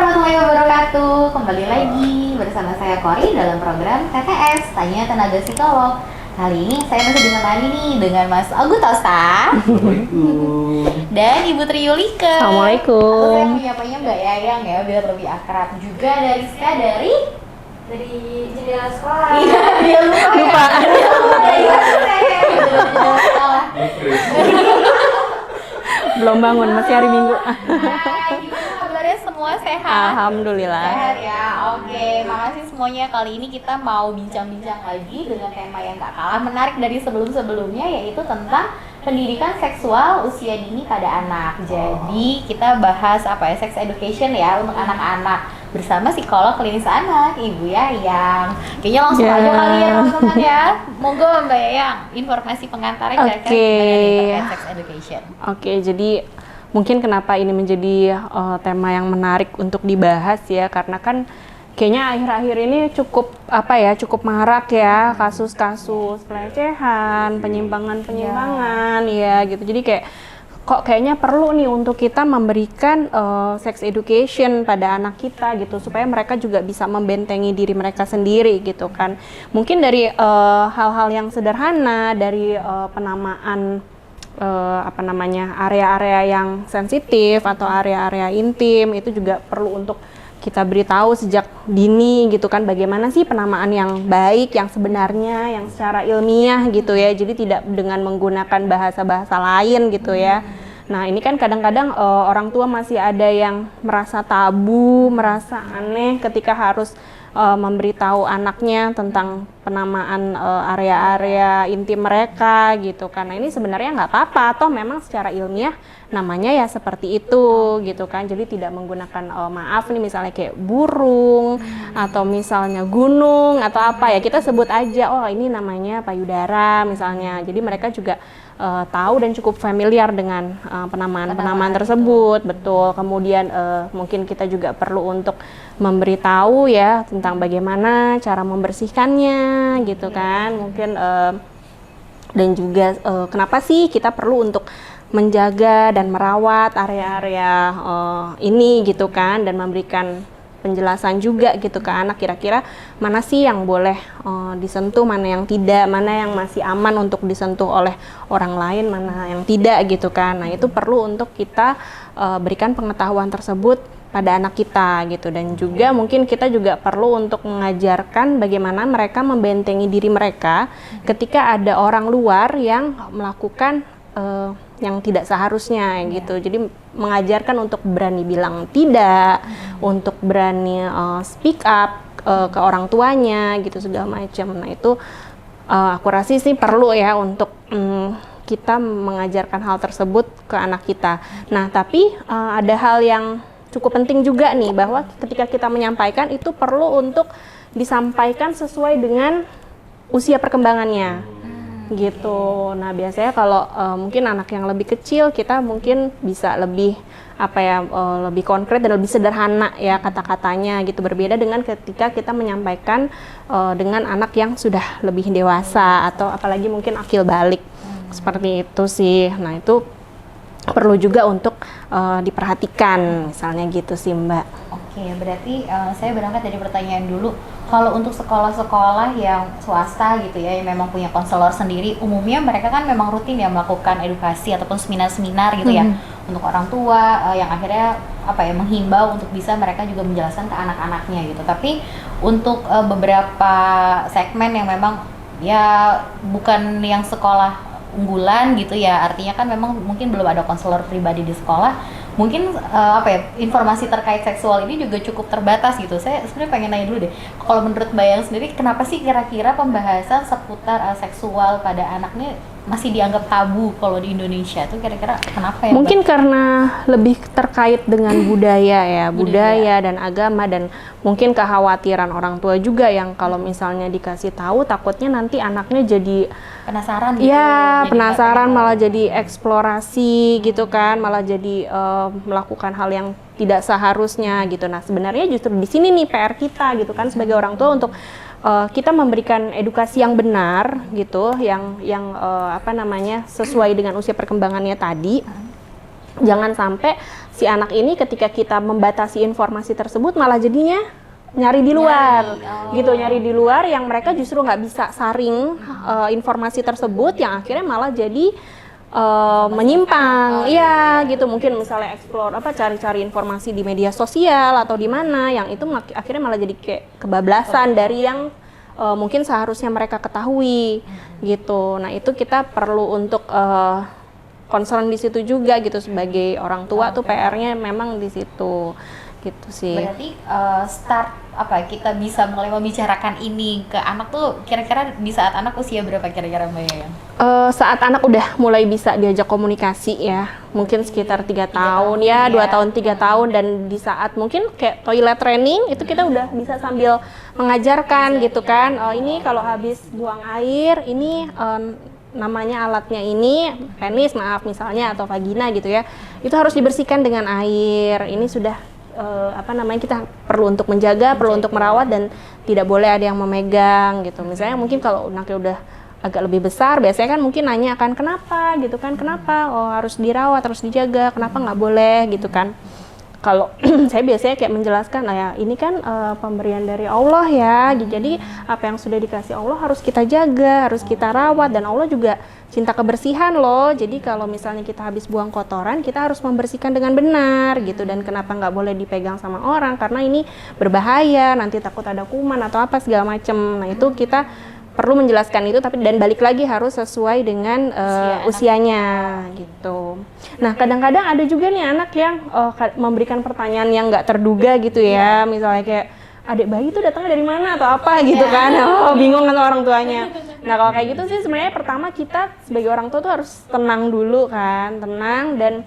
warahmatullahi wabarakatuh. Kembali lagi bersama saya Kori dalam program TTS Tanya Tenaga Psikolog. Kali ini saya masih ditemani nih dengan Mas Ogut Tosta. Assalamualaikum. Dan Ibu Triyulika. Assalamualaikum. Atau saya menyapanya Mbak Yayang ya biar lebih akrab. Juga dari Rizka dari jendela sekolah. Iya, dia lupa. Jendela sekolah. Belum bangun, masih hari Minggu. Gimana kabarnya semua sehat? Alhamdulillah. Sehat ya, oke. Makasih semuanya. Kali ini kita mau bincang-bincang lagi dengan tema yang gak kalah menarik dari sebelum-sebelumnya, yaitu tentang pendidikan seksual usia dini pada anak. Jadi kita bahas sex education ya untuk anak-anak bersama psikolog klinis anak, Ibu Yayang. Kayaknya langsung aja kali ya teman-teman ya. Monggo Mbak Yayang, informasi pengantarnya terkait sex education. Oke, jadi mungkin kenapa ini menjadi tema yang menarik untuk dibahas ya, karena kan kayaknya akhir-akhir ini cukup marak ya kasus-kasus pelecehan, penyimpangan ya gitu. Jadi kayaknya perlu nih untuk kita memberikan sex education pada anak kita gitu, supaya mereka juga bisa membentengi diri mereka sendiri gitu kan. Mungkin dari hal-hal yang sederhana, dari penamaan area-area yang sensitif atau area-area intim, itu juga perlu untuk kita beritahu sejak dini gitu kan, bagaimana sih penamaan yang baik, yang sebenarnya, yang secara ilmiah gitu ya. Jadi tidak dengan menggunakan bahasa-bahasa lain gitu ya. Nah ini kan kadang-kadang orang tua masih ada yang merasa tabu, merasa aneh ketika harus memberitahu anaknya tentang penamaan area-area intim mereka gitu. Karena ini sebenarnya nggak apa-apa, toh memang secara ilmiah namanya ya seperti itu gitu kan. Jadi tidak menggunakan maaf nih misalnya kayak burung atau misalnya gunung atau apa ya, kita sebut aja oh ini namanya payudara misalnya. Jadi mereka juga tahu dan cukup familiar dengan penamaan tersebut, betul. Kemudian mungkin kita juga perlu untuk memberitahu ya tentang bagaimana cara membersihkannya gitu kan. Mungkin dan juga kenapa sih kita perlu untuk menjaga dan merawat area-area ini gitu kan, dan memberikan penjelasan juga gitu ke anak, kira-kira mana sih yang boleh disentuh, mana yang tidak, mana yang masih aman untuk disentuh oleh orang lain, mana yang tidak gitu kan. Nah itu perlu untuk kita berikan pengetahuan tersebut pada anak kita gitu. Dan juga mungkin kita juga perlu untuk mengajarkan bagaimana mereka membentengi diri mereka ketika ada orang luar yang melakukan yang tidak seharusnya gitu. Jadi mengajarkan untuk berani bilang tidak, untuk berani speak up ke orang tuanya gitu segala macam. Nah itu aku rasa sih perlu ya untuk kita mengajarkan hal tersebut ke anak kita. Nah tapi ada hal yang cukup penting juga nih, bahwa ketika kita menyampaikan itu perlu untuk disampaikan sesuai dengan usia perkembangannya gitu. Nah biasanya kalau mungkin anak yang lebih kecil, kita mungkin bisa lebih lebih konkret dan lebih sederhana ya kata-katanya gitu, berbeda dengan ketika kita menyampaikan dengan anak yang sudah lebih dewasa atau apalagi mungkin akil balik seperti itu sih. Nah itu perlu juga untuk diperhatikan misalnya gitu sih Mbak. Oke, berarti saya berangkat dari pertanyaan dulu. Kalau untuk sekolah-sekolah yang swasta gitu ya, yang memang punya konselor sendiri, umumnya mereka kan memang rutin ya melakukan edukasi ataupun seminar-seminar gitu ya untuk orang tua yang akhirnya menghimbau untuk bisa mereka juga menjelaskan ke anak-anaknya gitu. Tapi untuk beberapa segmen yang memang ya bukan yang sekolah unggulan gitu ya, artinya kan memang mungkin belum ada konselor pribadi di sekolah. Mungkin informasi terkait seksual ini juga cukup terbatas gitu. Saya sebenarnya pengen nanya dulu deh, kalau menurut Mbak Yang sendiri, kenapa sih kira-kira pembahasan seputar seksual pada anak ini masih dianggap tabu kalau di Indonesia? Itu kira-kira kenapa ya? Mungkin karena lebih terkait dengan budaya dan agama, dan mungkin kekhawatiran orang tua juga yang kalau misalnya dikasih tahu takutnya nanti anaknya jadi penasaran gitu. Ya, penasaran malah jadi eksplorasi gitu kan, malah jadi melakukan hal yang tidak seharusnya gitu. Nah, sebenarnya justru di sini nih PR kita gitu kan sebagai orang tua, untuk kita memberikan edukasi yang benar gitu, yang sesuai dengan usia perkembangannya tadi. Jangan sampai si anak ini ketika kita membatasi informasi tersebut malah jadinya nyari di luar, gitu, nyari di luar yang mereka justru nggak bisa saring informasi tersebut, yang akhirnya malah jadi menyimpang, iya gitu. Mungkin misalnya explore cari-cari informasi di media sosial atau di mana, yang itu akhirnya malah jadi kayak kebablasan dari yang mungkin seharusnya mereka ketahui, gitu. Nah itu kita perlu untuk concern di situ juga gitu, sebagai orang tua tuh PR-nya memang di situ. Gitu sih. Berarti start kita bisa mulai membicarakan ini ke anak tuh kira-kira di saat anak usia berapa kira-kira Mbak Yayan? Saat anak udah mulai bisa diajak komunikasi ya, mungkin sekitar 3 tahun ya, 2 tahun 3 tahun, dan di saat mungkin kayak toilet training itu kita udah bisa sambil mengajarkan gitu kan. Ini kalau habis buang air ini namanya alatnya ini penis misalnya, atau vagina gitu ya, itu harus dibersihkan dengan air. Ini sudah kita perlu untuk menjaga, perlu untuk merawat, dan tidak boleh ada yang memegang gitu. Misalnya mungkin kalau anaknya udah agak lebih besar, biasanya kan mungkin nanya kan kenapa gitu kan, kenapa harus dirawat, harus dijaga, kenapa nggak boleh gitu kan. Kalau saya biasanya kayak menjelaskan, ya ini kan pemberian dari Allah ya, jadi apa yang sudah dikasih Allah harus kita jaga, harus kita rawat, dan Allah juga cinta kebersihan loh. Jadi kalau misalnya kita habis buang kotoran, kita harus membersihkan dengan benar gitu. Dan kenapa nggak boleh dipegang sama orang, karena ini berbahaya, nanti takut ada kuman atau apa segala macem. Nah itu kita perlu menjelaskan itu, tapi dan balik lagi harus sesuai dengan usianya gitu. Nah kadang-kadang ada juga nih anak yang memberikan pertanyaan yang nggak terduga gitu ya, misalnya kayak adik bayi itu datangnya dari mana atau apa gitu kan, bingung kan orang tuanya. Nah kalau kayak gitu sih sebenarnya pertama kita sebagai orang tua tuh harus tenang dulu kan, tenang, dan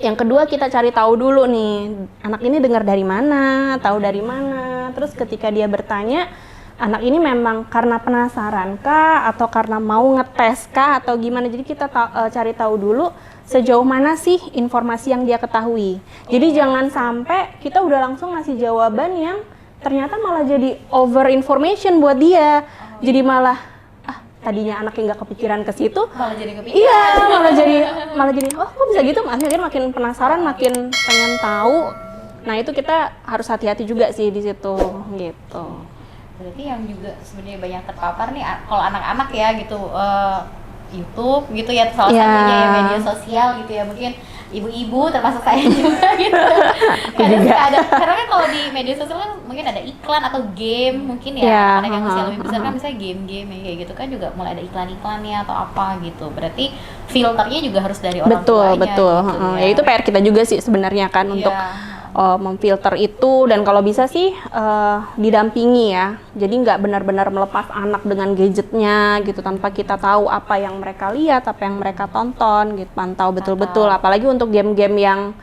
yang kedua kita cari tahu dulu nih anak ini dengar dari mana, tahu dari mana. Terus ketika dia bertanya, anak ini memang karena penasaran kah, atau karena mau ngetes kah, atau gimana. Jadi kita cari tahu dulu sejauh mana sih informasi yang dia ketahui. Jadi jangan sampai kita udah langsung ngasih jawaban yang ternyata malah jadi over information buat dia. Jadi malah tadinya anaknya nggak kepikiran ke situ, Malah jadi kepikiran. iya, malah jadi kok bisa gitu, akhirnya makin penasaran, makin pengen tahu. Nah itu kita harus hati-hati juga sih di situ gitu. Berarti yang juga sebenarnya banyak terpapar nih kalau anak-anak ya gitu, YouTube gitu ya, salah satunya ya media sosial gitu ya, mungkin ibu-ibu termasuk saya juga gitu. Kadang suka ada, karena kan kalau di media sosial kan mungkin ada iklan atau game mungkin ya, anak yang usia lebih besar kan misalnya game-game ya, kayak gitu kan juga mulai ada iklan-iklannya atau apa gitu. Berarti filternya juga harus dari orang tuanya. Betul. Gitu, Ya itu PR kita juga sih sebenarnya kan, untuk memfilter itu, dan kalau bisa sih didampingi ya. Jadi nggak benar-benar melepas anak dengan gadgetnya gitu tanpa kita tahu apa yang mereka lihat, apa yang mereka tonton gitu, pantau betul-betul. Apalagi untuk game-game yang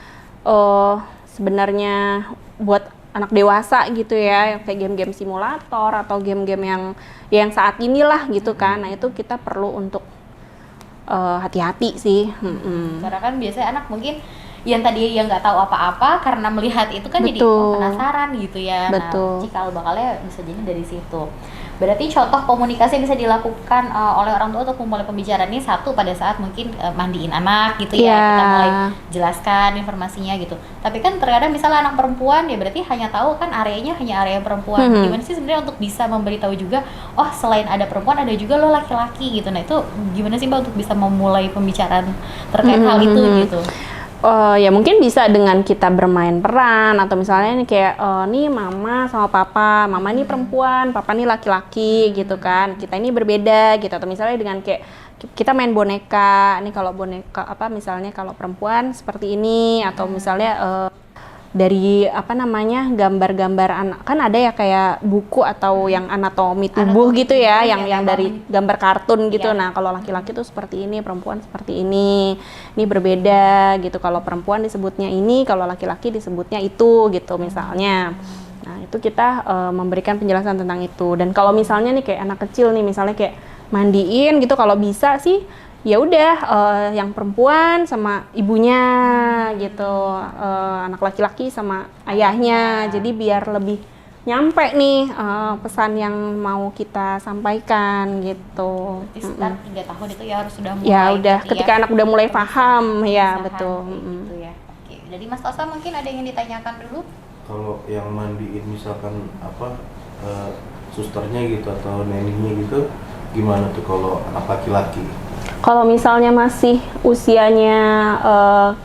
sebenarnya buat anak dewasa gitu ya, kayak game-game simulator atau game-game yang saat inilah gitu kan. Nah itu kita perlu untuk hati-hati sih. Karena kan biasanya anak mungkin yang tadi yang nggak tahu apa-apa karena melihat itu kan jadi penasaran gitu ya. Nah, cikal bakalnya bisa jadi dari situ. Berarti contoh komunikasi yang bisa dilakukan oleh orang tua untuk memulai pembicaraan ini, satu pada saat mungkin mandiin anak gitu ya, kita mulai jelaskan informasinya gitu. Tapi kan terkadang misalnya anak perempuan ya, berarti hanya tahu kan areanya hanya area perempuan. Gimana sih sebenarnya untuk bisa memberitahu juga, oh selain ada perempuan ada juga lo laki-laki gitu. Nah itu gimana sih Mbak untuk bisa memulai pembicaraan terkait hal itu gitu? Ya mungkin bisa dengan kita bermain peran, atau misalnya ini kayak nih mama sama papa, mama ini perempuan, papa ini laki-laki gitu kan, kita ini berbeda gitu. Atau misalnya dengan kayak kita main boneka, nih kalau boneka misalnya kalau perempuan seperti ini, atau misalnya dari gambar-gambar anak, kan ada ya kayak buku atau yang anatomi tubuh gitu ya, yang dari gambar kartun gitu. Nah kalau laki-laki tuh seperti ini, perempuan seperti ini berbeda gitu. Kalau perempuan disebutnya ini, kalau laki-laki disebutnya itu gitu misalnya. Nah itu kita memberikan penjelasan tentang itu. Dan kalau misalnya nih kayak anak kecil nih, misalnya kayak mandiin gitu, kalau bisa sih ya udah yang perempuan sama ibunya gitu, anak laki-laki sama ayahnya. Jadi biar lebih nyampe nih pesan yang mau kita sampaikan gitu. Sekitar 3 tahun itu ya harus sudah mulai. Ya udah, ketika anak udah mulai paham ya betul. Gitu ya. Oke. Dari Mas Tosa mungkin ada yang ditanyakan dulu? Kalau yang mandiin misalkan susternya gitu atau neninya gitu, gimana tuh kalau anak laki-laki? Kalau misalnya masih usianya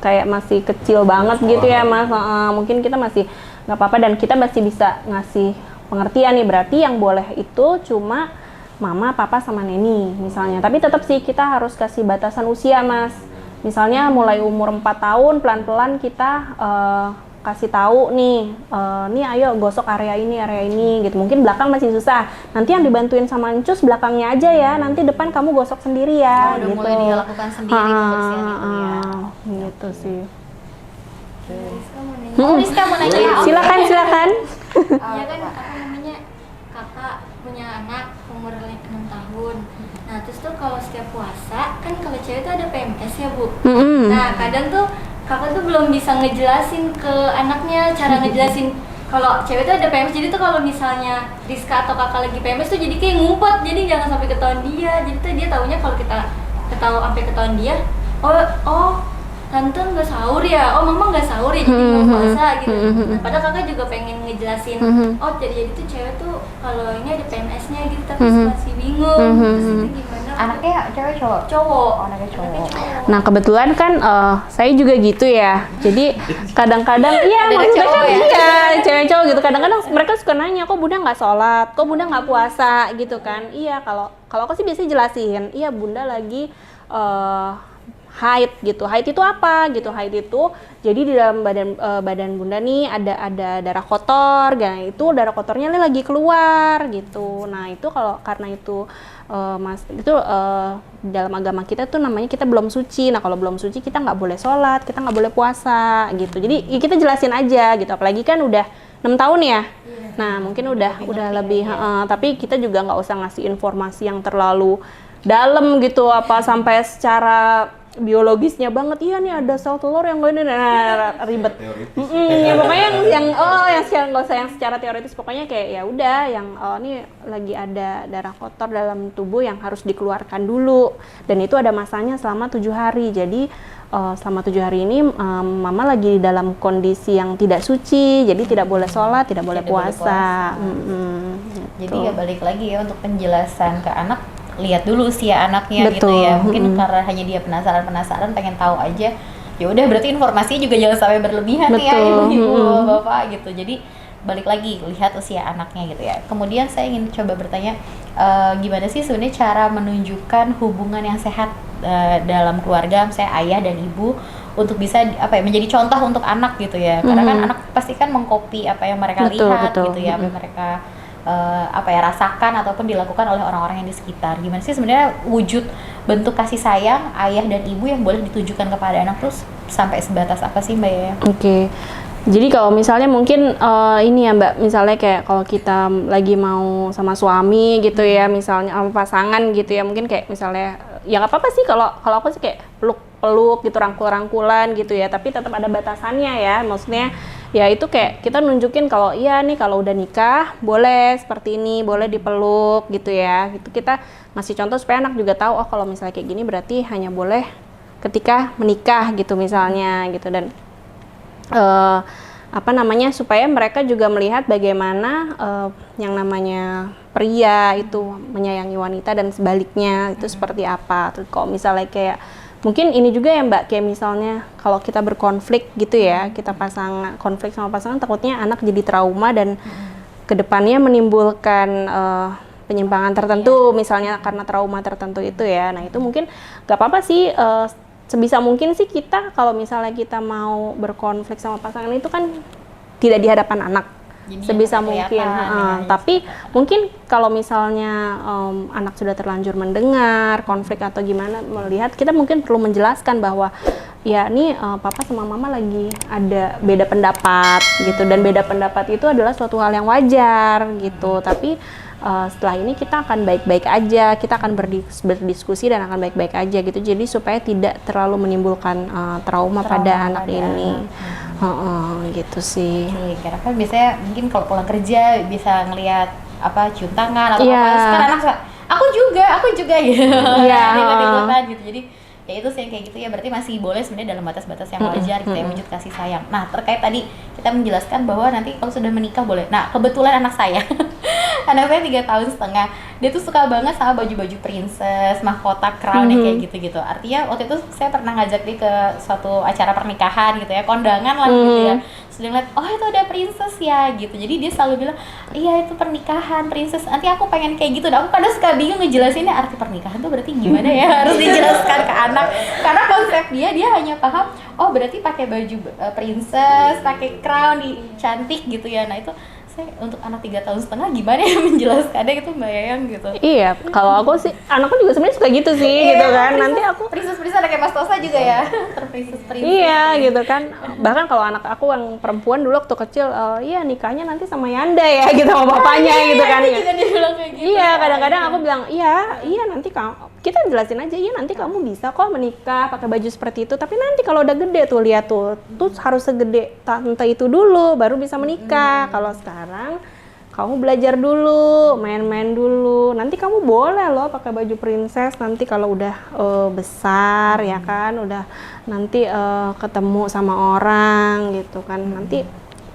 kayak masih kecil banget gitu ya Mas, mungkin kita masih nggak apa-apa dan kita masih bisa ngasih pengertian nih, berarti yang boleh itu cuma mama, papa, sama neni misalnya. Tapi tetap sih kita harus kasih batasan usia Mas. Misalnya mulai umur 4 tahun pelan-pelan kita kasih tahu nih, nih ayo gosok area ini gitu. Mungkin belakang masih susah, nanti yang dibantuin sama Encus belakangnya aja ya, nanti depan kamu gosok sendiri ya. Udah gitu. mulai dia lakukan sendiri pembersihan itu ya. Gitu sih. Rizka mau nanya. Oh, Rizka mau nanya ya? Silakan. Iya kan apa namanya, kakak punya anak umur 6 tahun. Nah terus tuh kalau setiap puasa kan kalau cewek tuh ada PMS ya Bu. Nah kadang tuh kakak tuh belum bisa ngejelasin ke anaknya cara ngejelasin kalau cewek tuh ada PMS. Jadi tuh kalau misalnya Rizka atau kakak lagi PMS tuh jadi kayak ngumpet, jadi jangan sampai ketahuan dia. Jadi tuh dia taunya kalau kita sampai ketahuan dia, oh tante nggak sahur ya, oh mama nggak sahur ya, jadi nggak puasa gitu. Nah, padahal kakak juga pengen ngejelasin, oh jadi tuh cewek tuh kalau ini ada PMS-nya gitu, tapi masih bingung. Terus itu gimana? Anaknya cewek cowok? Cowok. Oh, anaknya cowok. Nah kebetulan kan saya juga gitu ya. Jadi kadang-kadang iya Ada maksudnya cowok kan ya? iya cewek cowok gitu. Kadang-kadang mereka suka nanya, kok bunda nggak sholat, kok bunda nggak puasa gitu kan? Iya kalau aku sih biasanya jelasin, iya bunda lagi haid gitu. Haid itu apa gitu? Haid itu jadi di dalam badan bunda nih ada darah kotor, nah itu darah kotornya nih lagi keluar gitu. Nah itu kalau karena itu Mas itu dalam agama kita tuh namanya kita belum suci. Nah kalau belum suci kita nggak boleh sholat, kita nggak boleh puasa gitu. Jadi ya kita jelasin aja gitu. Apalagi kan udah 6 tahun ya. Nah mungkin udah lebih. Tapi kita juga nggak usah ngasih informasi yang terlalu dalam gitu, apa sampai secara biologisnya banget. Iya nih ada sel telur yang gini, ribet. Ya pokoknya yang nggak usah yang secara teoritis, pokoknya kayak ya udah yang ini lagi ada darah kotor dalam tubuh yang harus dikeluarkan dulu, dan itu ada masanya selama 7 hari. Jadi selama 7 hari ini mama lagi dalam kondisi yang tidak suci, jadi tidak boleh sholat, tidak boleh puasa. Jadi ya balik lagi ya untuk penjelasan ke anak, lihat dulu usia anaknya. Betul. Gitu ya. Mungkin karena hanya dia penasaran pengen tahu aja. Ya udah berarti informasinya juga jangan sampai berlebihan. Betul. Ya ibu-ibu, bapak gitu. Jadi balik lagi lihat usia anaknya gitu ya. Kemudian saya ingin coba bertanya, gimana sih sebenarnya cara menunjukkan hubungan yang sehat dalam keluarga, misalnya ayah dan ibu, untuk bisa menjadi contoh untuk anak gitu ya. Karena kan anak pasti kan mengcopy apa yang mereka lihat gitu ya, apa yang mereka rasakan ataupun dilakukan oleh orang-orang yang di sekitar. Gimana sih sebenarnya wujud bentuk kasih sayang ayah dan ibu yang boleh ditujukan kepada anak, terus sampai sebatas apa sih Mbak Yaya? Oke. Jadi kalau misalnya mungkin ini ya Mbak, misalnya kayak kalau kita lagi mau sama suami gitu ya, misalnya sama pasangan gitu ya, mungkin kayak misalnya ya nggak apa-apa sih kalau aku sih kayak peluk gitu, rangkul-rangkulan gitu ya, tapi tetap ada batasannya ya. Maksudnya ya itu kayak kita nunjukin kalau iya nih kalau udah nikah boleh seperti ini, boleh dipeluk gitu ya. Itu kita ngasih contoh supaya anak juga tahu, oh kalau misalnya kayak gini berarti hanya boleh ketika menikah gitu misalnya gitu. Dan supaya mereka juga melihat bagaimana yang namanya pria itu menyayangi wanita dan sebaliknya itu seperti apa. Terus kalau misalnya kayak mungkin ini juga ya Mbak, kayak misalnya kalau kita berkonflik gitu ya, kita konflik sama pasangan, takutnya anak jadi trauma dan kedepannya menimbulkan penyimpangan tertentu, misalnya karena trauma tertentu itu ya. Nah itu mungkin gak apa-apa sih, sebisa mungkin sih kita kalau misalnya kita mau berkonflik sama pasangan itu kan tidak di hadapan anak. Jadi sebisa mungkin, tapi mungkin kalau misalnya anak sudah terlanjur mendengar konflik atau gimana, melihat, kita mungkin perlu menjelaskan bahwa ya ini papa sama mama lagi ada beda pendapat gitu, dan beda pendapat itu adalah suatu hal yang wajar gitu, tapi setelah ini kita akan baik-baik aja, kita akan berdiskusi dan akan baik-baik aja gitu, jadi supaya tidak terlalu menimbulkan trauma pada anak ini. Gitu sih. Karena kan biasanya mungkin kalau pulang kerja bisa ngelihat cium tangan atau apa, sekarang anak suka, aku juga gitu. Ikut-ikutan gitu. Jadi Ya itu sih yang kayak gitu ya, berarti masih boleh sebenarnya dalam batas-batas yang wajar gitu ya, wujud kasih sayang. Nah terkait tadi kita menjelaskan bahwa nanti kalau sudah menikah boleh. Nah kebetulan anak saya anak saya 3 tahun setengah, dia tuh suka banget sama baju-baju princess, mahkota, crown yang kayak gitu-gitu. Artinya waktu itu saya pernah ngajak dia ke suatu acara pernikahan gitu ya, kondangan lah gitu ya. Sudah ngeliat, oh itu ada princess ya gitu. Jadi dia selalu bilang, iya itu pernikahan princess. Nanti aku pengen kayak gitu. Dan aku kadang suka bingung ngejelasinnya arti pernikahan tuh berarti gimana ya, harus dijelaskan ke anak. Karena konsep dia hanya paham, oh berarti pakai baju princess, pakai crown, cantik gitu ya. Nah itu untuk anak 3 tahun setengah gimana ya menjelaskannya itu Mbak Yayang gitu. Iya, kalau aku sih, anakku juga sebenarnya suka gitu sih, gitu kan. Nanti aku princess ada kayak Mas Tosa juga ya, princess. Iya gitu kan. Bahkan kalau anak aku yang perempuan dulu waktu kecil, iya nikahnya nanti sama Yanda ya, gitu sama bapaknya gitu kan. Juga dia bilang kayak gitu. Iya, kadang-kadang aku bilang, iya nanti kita jelasin aja, iya nanti kamu bisa kok menikah pakai baju seperti itu. Tapi nanti kalau udah gede tuh lihat tuh harus segede tante itu dulu, baru bisa menikah. Kalau sekarang kamu belajar dulu, main-main dulu. Nanti kamu boleh loh pakai baju princess nanti kalau udah besar ya kan, udah nanti ketemu sama orang gitu kan. Nanti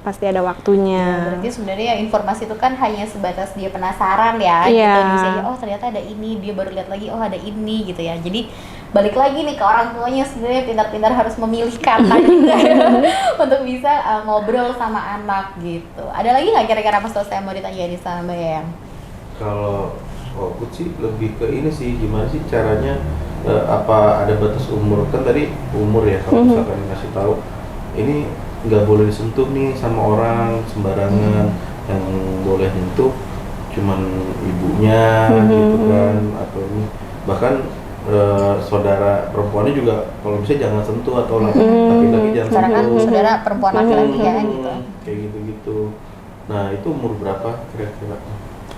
pasti ada waktunya. Berarti sebenarnya informasi itu kan hanya sebatas dia penasaran ya, Iya. gitu. Misalnya, oh ternyata ada ini, dia baru lihat lagi, oh ada ini gitu ya. Jadi balik lagi nih ke orang tuanya sebenarnya pintar-pintar harus memilih kata juga untuk bisa ngobrol sama anak gitu. Ada lagi nggak kira-kira Mas Tosa yang mau ditanyain sama Mbak Yayang? Kalau aku sih lebih ke ini sih, gimana sih caranya, apa ada batas umur? Kan tadi umur ya, kalau misalkan ngasih tahu ini nggak boleh disentuh nih sama orang sembarangan, yang boleh nyentuh cuman ibunya gitu kan, atau ini bahkan saudara perempuannya juga kalau bisa jangan sentuh, atau laki-laki jangan Karena kan sentuh. saudara perempuan laki-laki ya gitu. Kayak gitu-gitu. Nah itu umur berapa kira-kira?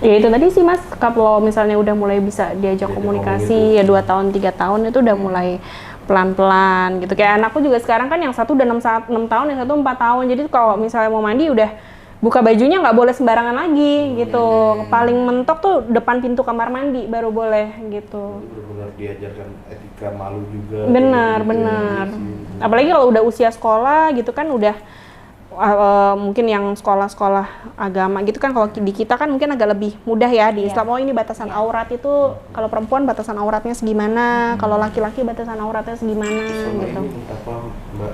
Ya itu tadi sih Mas, kalau misalnya udah mulai bisa diajak komunikasi ya 2 tahun 3 tahun itu udah mulai pelan-pelan gitu. Kayak anakku juga sekarang kan yang satu udah 6 tahun, yang satu 4 tahun. Jadi kalau misalnya mau mandi udah buka bajunya nggak boleh sembarangan lagi gitu. Paling mentok tuh depan pintu kamar mandi baru boleh gitu. Benar-benar diajarkan etika malu juga. Benar. Gitu. Apalagi kalau udah usia sekolah gitu kan udah mungkin yang sekolah-sekolah agama gitu kan, kalau di kita kan mungkin agak lebih mudah ya di Islam. Oh ini batasan aurat itu kalau perempuan batasan auratnya segimana, kalau laki-laki batasan auratnya segimana Sama gitu. ini apa Mbak,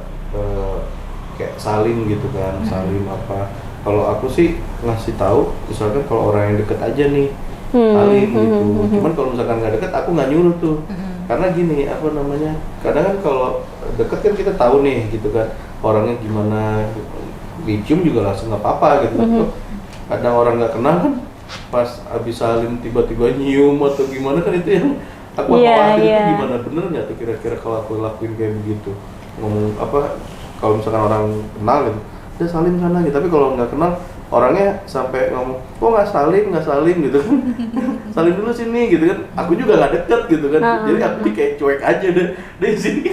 kayak salim gitu kan, salim apa. Kalau aku sih ngasih tahu misalkan kalau orang yang deket aja nih salim gitu. Cuman kalau misalkan nggak deket aku nggak nyuruh tuh. Karena gini, apa namanya, kadang kan kalau deket kan kita tahu nih gitu kan orangnya gimana, dicium juga langsung nggak apa-apa gitu. Kadang orang nggak kenal kan pas abis salim tiba-tiba nyium atau gimana kan, itu yang aku khawatir itu gimana, bener nggak tuh kira-kira kalau aku lakuin kayak begitu, ngomong apa kalau misalkan orang kenal gitu udah salim sana gitu, tapi kalau nggak kenal orangnya sampai ngomong kok nggak salim gitu kan salim dulu sini gitu kan, aku juga nggak deket gitu kan, jadi aku kayak cuek aja deh di sini.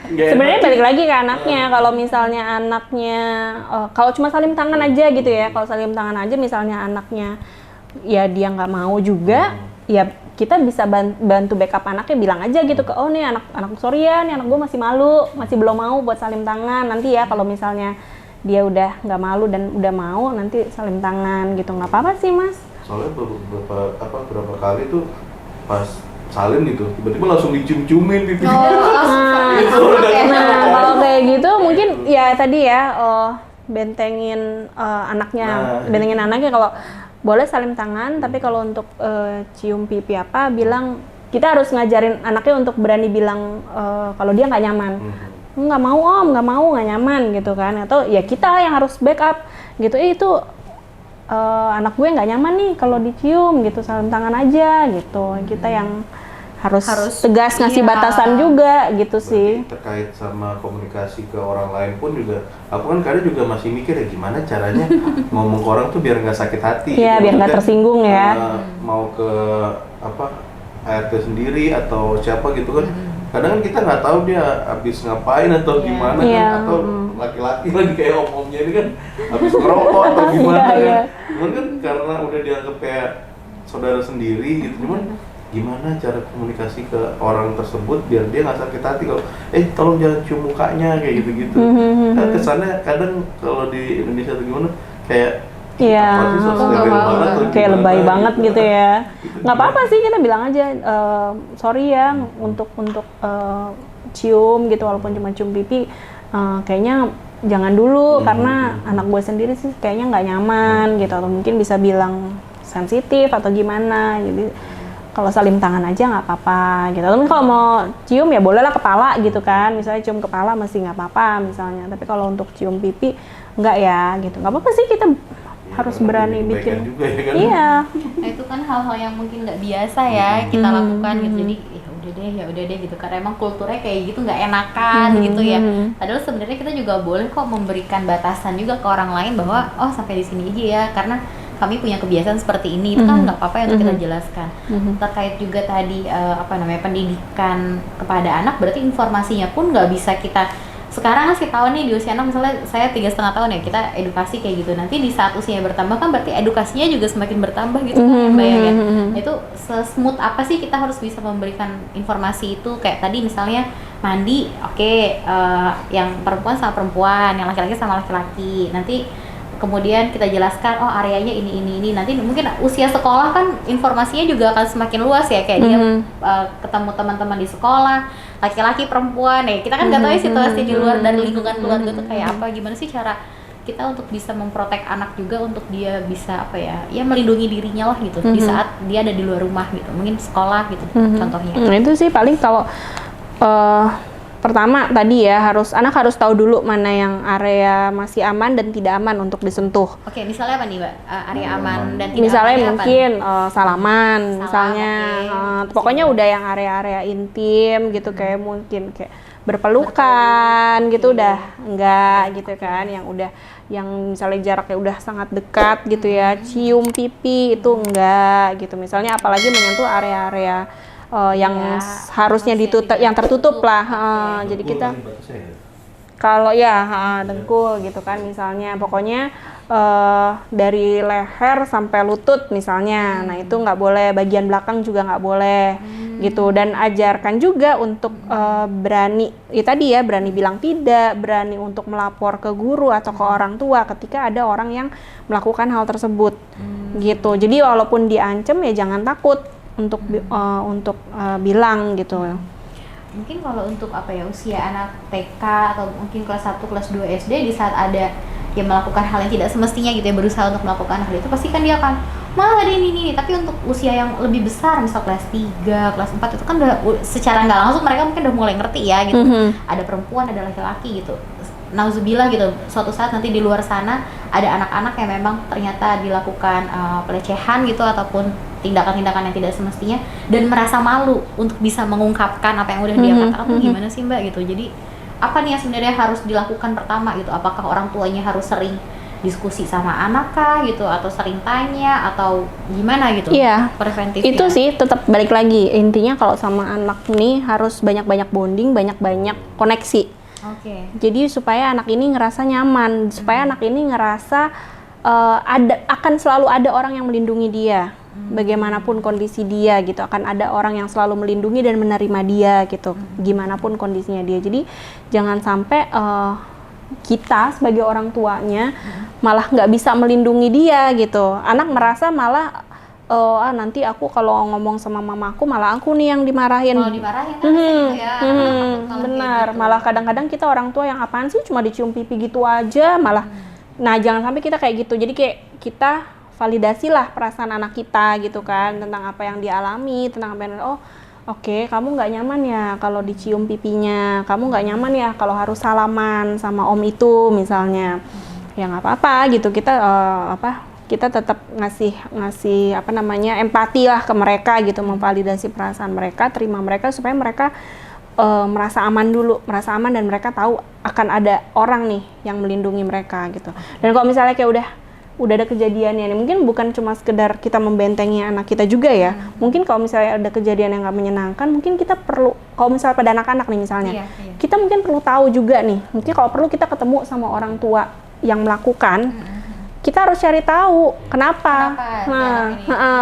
Sebenarnya balik lagi ke anaknya. Kalau misalnya anaknya kalau cuma salim tangan aja gitu ya, kalau salim tangan aja misalnya anaknya ya dia nggak mau juga, ya kita bisa bantu backup anaknya, bilang aja gitu ke oh nih anak sorry ya, nih anak gue masih malu, masih belum mau buat salim tangan, nanti ya kalau misalnya dia udah nggak malu dan udah mau nanti salim tangan gitu, nggak apa-apa sih Mas. Soalnya berapa kali tuh pas salim gitu tiba-tiba langsung dicium-ciumin pipi. Nah kalau kayak gitu mungkin ya tadi ya bentengin anaknya kalau boleh salim tangan, tapi kalau untuk cium pipi apa, bilang kita harus ngajarin anaknya untuk berani bilang kalau dia nggak nyaman. Nggak mau om, nggak nyaman gitu kan, atau ya kita yang harus backup gitu, itu anak gue nggak nyaman nih kalau dicium gitu, salim tangan aja gitu, kita yang harus tegas ngasih batasan juga gitu. Berarti sih terkait sama komunikasi ke orang lain pun juga, aku kan kadang juga masih mikir ya gimana caranya ngomong ke orang tuh biar nggak sakit hati ya, biar nggak tersinggung ya, mau ke apa ART sendiri atau siapa gitu kan. Kadang kan kita nggak tahu dia habis ngapain atau gimana kan, atau laki-laki lagi kayak om-omnya ini kan habis ngerokok atau gimana kan. Cuman kan karena udah dianggap kayak saudara sendiri gitu, cuman gimana cara komunikasi ke orang tersebut biar dia nggak sakit hati kalau tolong jangan cium mukanya kayak gitu-gitu. Kan kesannya kadang kalau di Indonesia tuh gimana kayak Iya, kayak lebay banget gitu ya. Gitu, Nggak apa-apa sih, kita bilang aja sorry ya untuk cium gitu, walaupun cuma cium pipi, kayaknya jangan dulu karena anak gue sendiri sih kayaknya nggak nyaman gitu, atau mungkin bisa bilang sensitif atau gimana. Jadi kalau salim tangan aja nggak apa-apa gitu. Tapi kalau mau cium ya bolehlah kepala gitu kan, misalnya cium kepala masih nggak apa-apa misalnya. Tapi kalau untuk cium pipi nggak ya gitu, nggak apa-apa sih, kita harus berani bikin juga, ya kan? Iya. Nah itu kan hal-hal yang mungkin nggak biasa ya kita lakukan gitu, jadi ya udah deh gitu, karena emang kulturnya kayak gitu nggak enakan gitu ya. Padahal sebenarnya kita juga boleh kok memberikan batasan juga ke orang lain bahwa oh sampai di sini aja ya, karena kami punya kebiasaan seperti ini, itu kan nggak apa-apa ya untuk kita jelaskan. Terkait juga tadi pendidikan kepada anak, berarti informasinya pun nggak bisa kita sekarang ngasih tahu nih di usia anak, misalnya saya 3,5 tahun ya, kita edukasi kayak gitu. Nanti di saat usianya bertambah kan berarti edukasinya juga semakin bertambah gitu kan ya Mbak ya. Itu se-smooth apa sih kita harus bisa memberikan informasi itu, kayak tadi misalnya mandi, yang perempuan sama perempuan, yang laki-laki sama laki-laki. Nanti kemudian kita jelaskan oh areanya ini. Nanti mungkin usia sekolah kan informasinya juga akan semakin luas ya, kayak dia ketemu teman-teman di sekolah, laki-laki perempuan ya, kita kan nggak tahu ya situasi di luar dan lingkungan keluarga tuh kayak apa, gimana sih cara kita untuk bisa memprotek anak juga untuk dia bisa melindungi dirinya lah gitu di saat dia ada di luar rumah gitu, mungkin sekolah gitu contohnya. Itu sih paling kalau pertama tadi ya, anak harus tahu dulu mana yang area masih aman dan tidak aman untuk disentuh. Oke, misalnya apa nih Mbak? Area aman dan tidak misalnya aman mungkin salaman misalnya, pokoknya udah yang area-area intim gitu, kayak mungkin kayak berpelukan gitu udah enggak gitu kan, yang misalnya jaraknya udah sangat dekat gitu ya, cium pipi itu enggak gitu misalnya, apalagi menyentuh area-area yang harusnya ditutup, yang tertutup lah. Jadi kita kalau dengkul gitu kan misalnya, pokoknya dari leher sampai lutut misalnya, nah itu nggak boleh, bagian belakang juga nggak boleh gitu. Dan ajarkan juga untuk berani, berani bilang tidak, berani untuk melapor ke guru atau ke orang tua ketika ada orang yang melakukan hal tersebut gitu. Jadi walaupun diancam ya jangan takut untuk bilang gitu. Mungkin kalau untuk usia anak TK atau mungkin kelas 1, kelas 2 SD, di saat ada yang melakukan hal yang tidak semestinya gitu ya, berusaha untuk melakukan hal itu, pasti kan dia akan malah ada ini. Tapi untuk usia yang lebih besar, misal kelas 3, kelas 4 itu kan udah secara nggak langsung mereka mungkin udah mulai ngerti ya gitu. Ada perempuan, ada laki-laki gitu. Nauzubillah gitu, suatu saat nanti di luar sana ada anak-anak yang memang ternyata dilakukan pelecehan gitu ataupun tindakan-tindakan yang tidak semestinya, dan merasa malu untuk bisa mengungkapkan apa yang udah dia katakan tuh gimana sih Mbak gitu. Jadi apa nih yang sebenarnya harus dilakukan pertama gitu? Apakah orang tuanya harus sering diskusi sama anak kah gitu, atau sering tanya, atau gimana gitu? Iya, preventifnya itu sih tetap balik lagi, intinya kalau sama anak nih harus banyak-banyak bonding, banyak-banyak koneksi. Jadi supaya anak ini ngerasa nyaman, supaya anak ini ngerasa akan selalu ada orang yang melindungi dia, bagaimanapun kondisi dia gitu, akan ada orang yang selalu melindungi dan menerima dia gitu, gimana pun kondisinya dia. Jadi jangan sampai kita sebagai orang tuanya malah nggak bisa melindungi dia gitu. Anak merasa malah nanti aku kalau ngomong sama mamaku malah aku nih yang dimarahin. Kalau dimarahin kan gitu ya. Benar. Gitu. Malah kadang-kadang kita orang tua yang apaan sih cuma dicium pipi gitu aja malah. Nah, jangan sampai kita kayak gitu. Jadi kayak kita validasilah perasaan anak kita gitu kan, tentang apa yang dialami, tentang apa yang oke, kamu nggak nyaman ya kalau dicium pipinya, kamu nggak nyaman ya kalau harus salaman sama om itu misalnya. Ya nggak apa-apa gitu, kita tetap ngasih empati lah ke mereka gitu, memvalidasi perasaan mereka, terima mereka supaya mereka merasa aman dulu, merasa aman dan mereka tahu akan ada orang nih yang melindungi mereka gitu. Dan kalau misalnya kayak udah ada kejadiannya nih, mungkin bukan cuma sekedar kita membentengi anak kita juga ya. Mungkin kalau misalnya ada kejadian yang nggak menyenangkan, mungkin kita perlu, kalau misalnya pada anak-anak nih misalnya, kita mungkin perlu tahu juga nih, mungkin kalau perlu kita ketemu sama orang tua yang melakukan, kita harus cari tahu kenapa.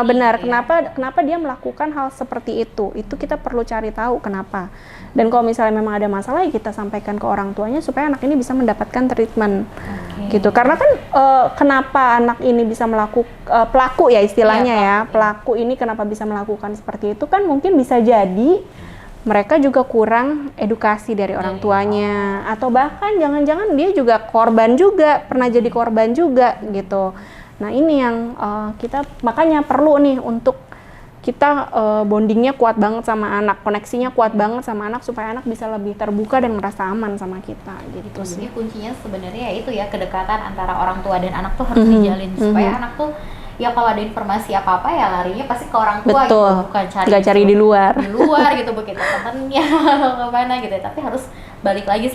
Benar, gitu ya. kenapa dia melakukan hal seperti itu kita perlu cari tahu kenapa. Dan kalau misalnya memang ada masalah, ya kita sampaikan ke orang tuanya supaya anak ini bisa mendapatkan treatment. Gitu. Karena kan kenapa anak ini bisa melakukan pelaku ya istilahnya ya, pelaku ini kenapa bisa melakukan seperti itu kan mungkin bisa jadi mereka juga kurang edukasi dari orang tuanya, atau bahkan jangan-jangan dia juga korban juga, pernah jadi korban juga gitu. Nah ini yang kita makanya perlu nih untuk kita bondingnya kuat banget sama anak, koneksinya kuat banget sama anak supaya anak bisa lebih terbuka dan merasa aman sama kita gitu sih. Jadi kuncinya sebenarnya ya itu ya, kedekatan antara orang tua dan anak tuh harus dijalin supaya anak tuh ya kalau ada informasi apa-apa ya larinya pasti ke orang tua. Betul. Gitu, bukan cari di luar. Di luar gitu begitu temennya atau kemana gitu, tapi harus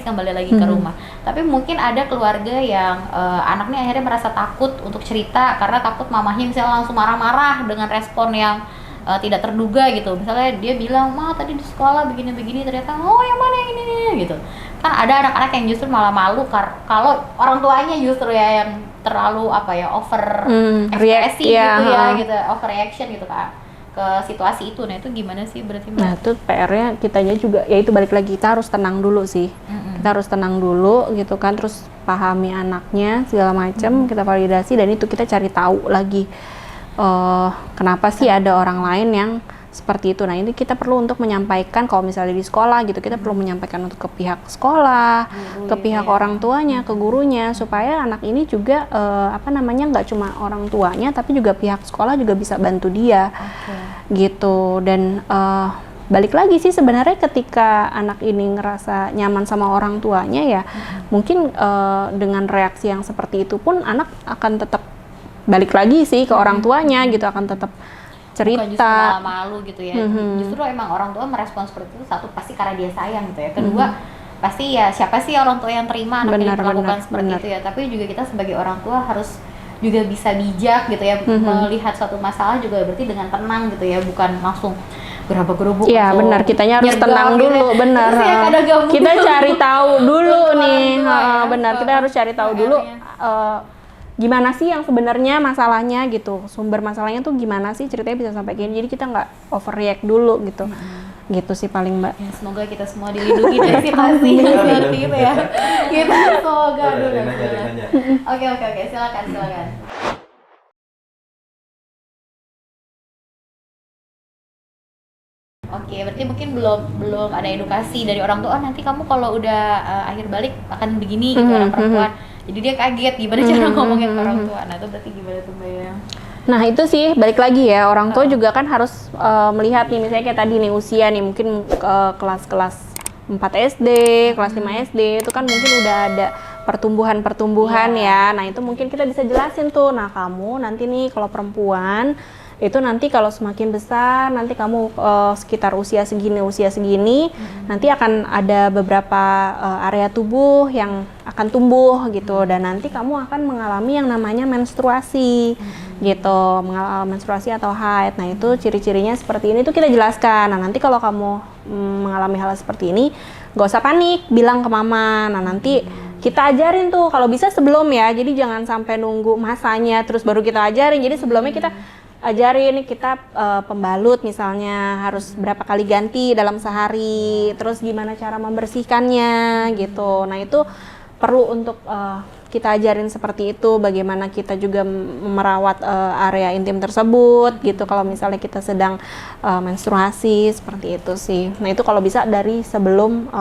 kembali lagi ke rumah. Tapi mungkin ada keluarga yang anaknya akhirnya merasa takut untuk cerita karena takut mamahnya misalnya langsung marah-marah dengan respon yang tidak terduga gitu. Misalnya dia bilang, "Ma, tadi di sekolah begini-begini," ternyata, "Oh, yang mana yang ini?" gitu. Kan ada anak-anak yang justru malah malu kalau orang tuanya justru ya yang terlalu over ekspresi gitu, overreaction gitu Kak ke situasi itu. Nah, itu gimana sih berarti? Nah, itu PR-nya kitanya juga, ya itu balik lagi kita harus tenang dulu sih. Kita harus tenang dulu gitu kan, terus pahami anaknya segala macam, kita validasi dan itu kita cari tahu lagi. Kenapa sih ada orang lain yang seperti itu. Nah ini kita perlu untuk menyampaikan kalau misalnya di sekolah gitu, kita perlu menyampaikan untuk ke pihak sekolah, ke pihak orang tuanya, ke gurunya, supaya anak ini juga nggak cuma orang tuanya tapi juga pihak sekolah juga bisa bantu dia gitu. Dan balik lagi sih sebenarnya ketika anak ini ngerasa nyaman sama orang tuanya ya mungkin dengan reaksi yang seperti itu pun anak akan tetap balik lagi sih ke orang tuanya gitu, akan tetap cerita. Bukan justru malah malu gitu ya. Justru emang orang tua merespon seperti itu, satu pasti karena dia sayang gitu ya. Kedua pasti ya siapa sih orang tua yang terima anaknya melakukan seperti itu ya. Tapi juga kita sebagai orang tua harus juga bisa bijak gitu ya, melihat suatu masalah juga berarti dengan tenang gitu ya, bukan langsung gerabak-gerubuk. Iya benar, kitanya harus tenang gitu dulu, ya. benar. Kita cari tahu dulu nih, benar. Kita harus cari tahu dulu gimana sih yang sebenarnya masalahnya gitu, sumber masalahnya tuh gimana sih, ceritanya bisa sampai gini, jadi kita nggak overreact dulu gitu. Gitu sih paling Mbak. Ya, semoga kita semua dilindungi dari situasi seperti itu ya. Gitu, semoga dulu. Oke, silakan. Oke, berarti mungkin belum ada edukasi dari orang tua. Nanti kamu kalau udah akhir balik akan begini gitu orang perempuan. Jadi dia kaget gimana cara ngomongin ke orang tua. Nah, itu berarti gimana tuh Mbak ya? Nah, itu sih balik lagi ya, orang tua juga kan harus melihat nih, misalnya kayak tadi nih usia nih mungkin kelas 4 SD, kelas 5 SD itu kan mungkin udah ada pertumbuhan ya. Nah, itu mungkin kita bisa jelasin tuh. Nah, kamu nanti nih kalau perempuan itu nanti kalau semakin besar, nanti kamu sekitar usia segini, nanti akan ada beberapa area tubuh yang akan tumbuh gitu, dan nanti kamu akan mengalami yang namanya menstruasi gitu, menstruasi atau haid. Nah itu ciri-cirinya seperti ini tuh kita jelaskan. Nah nanti kalau kamu mengalami hal seperti ini, gak usah panik, bilang ke mama. Nah nanti kita ajarin tuh kalau bisa sebelum ya, jadi jangan sampai nunggu masanya terus baru kita ajarin. Jadi sebelumnya kita ajarin, kita pembalut misalnya harus berapa kali ganti dalam sehari, terus gimana cara membersihkannya gitu. Nah itu perlu untuk kita ajarin seperti itu, bagaimana kita juga merawat area intim tersebut gitu kalau misalnya kita sedang menstruasi, seperti itu sih. Nah itu kalau bisa dari sebelum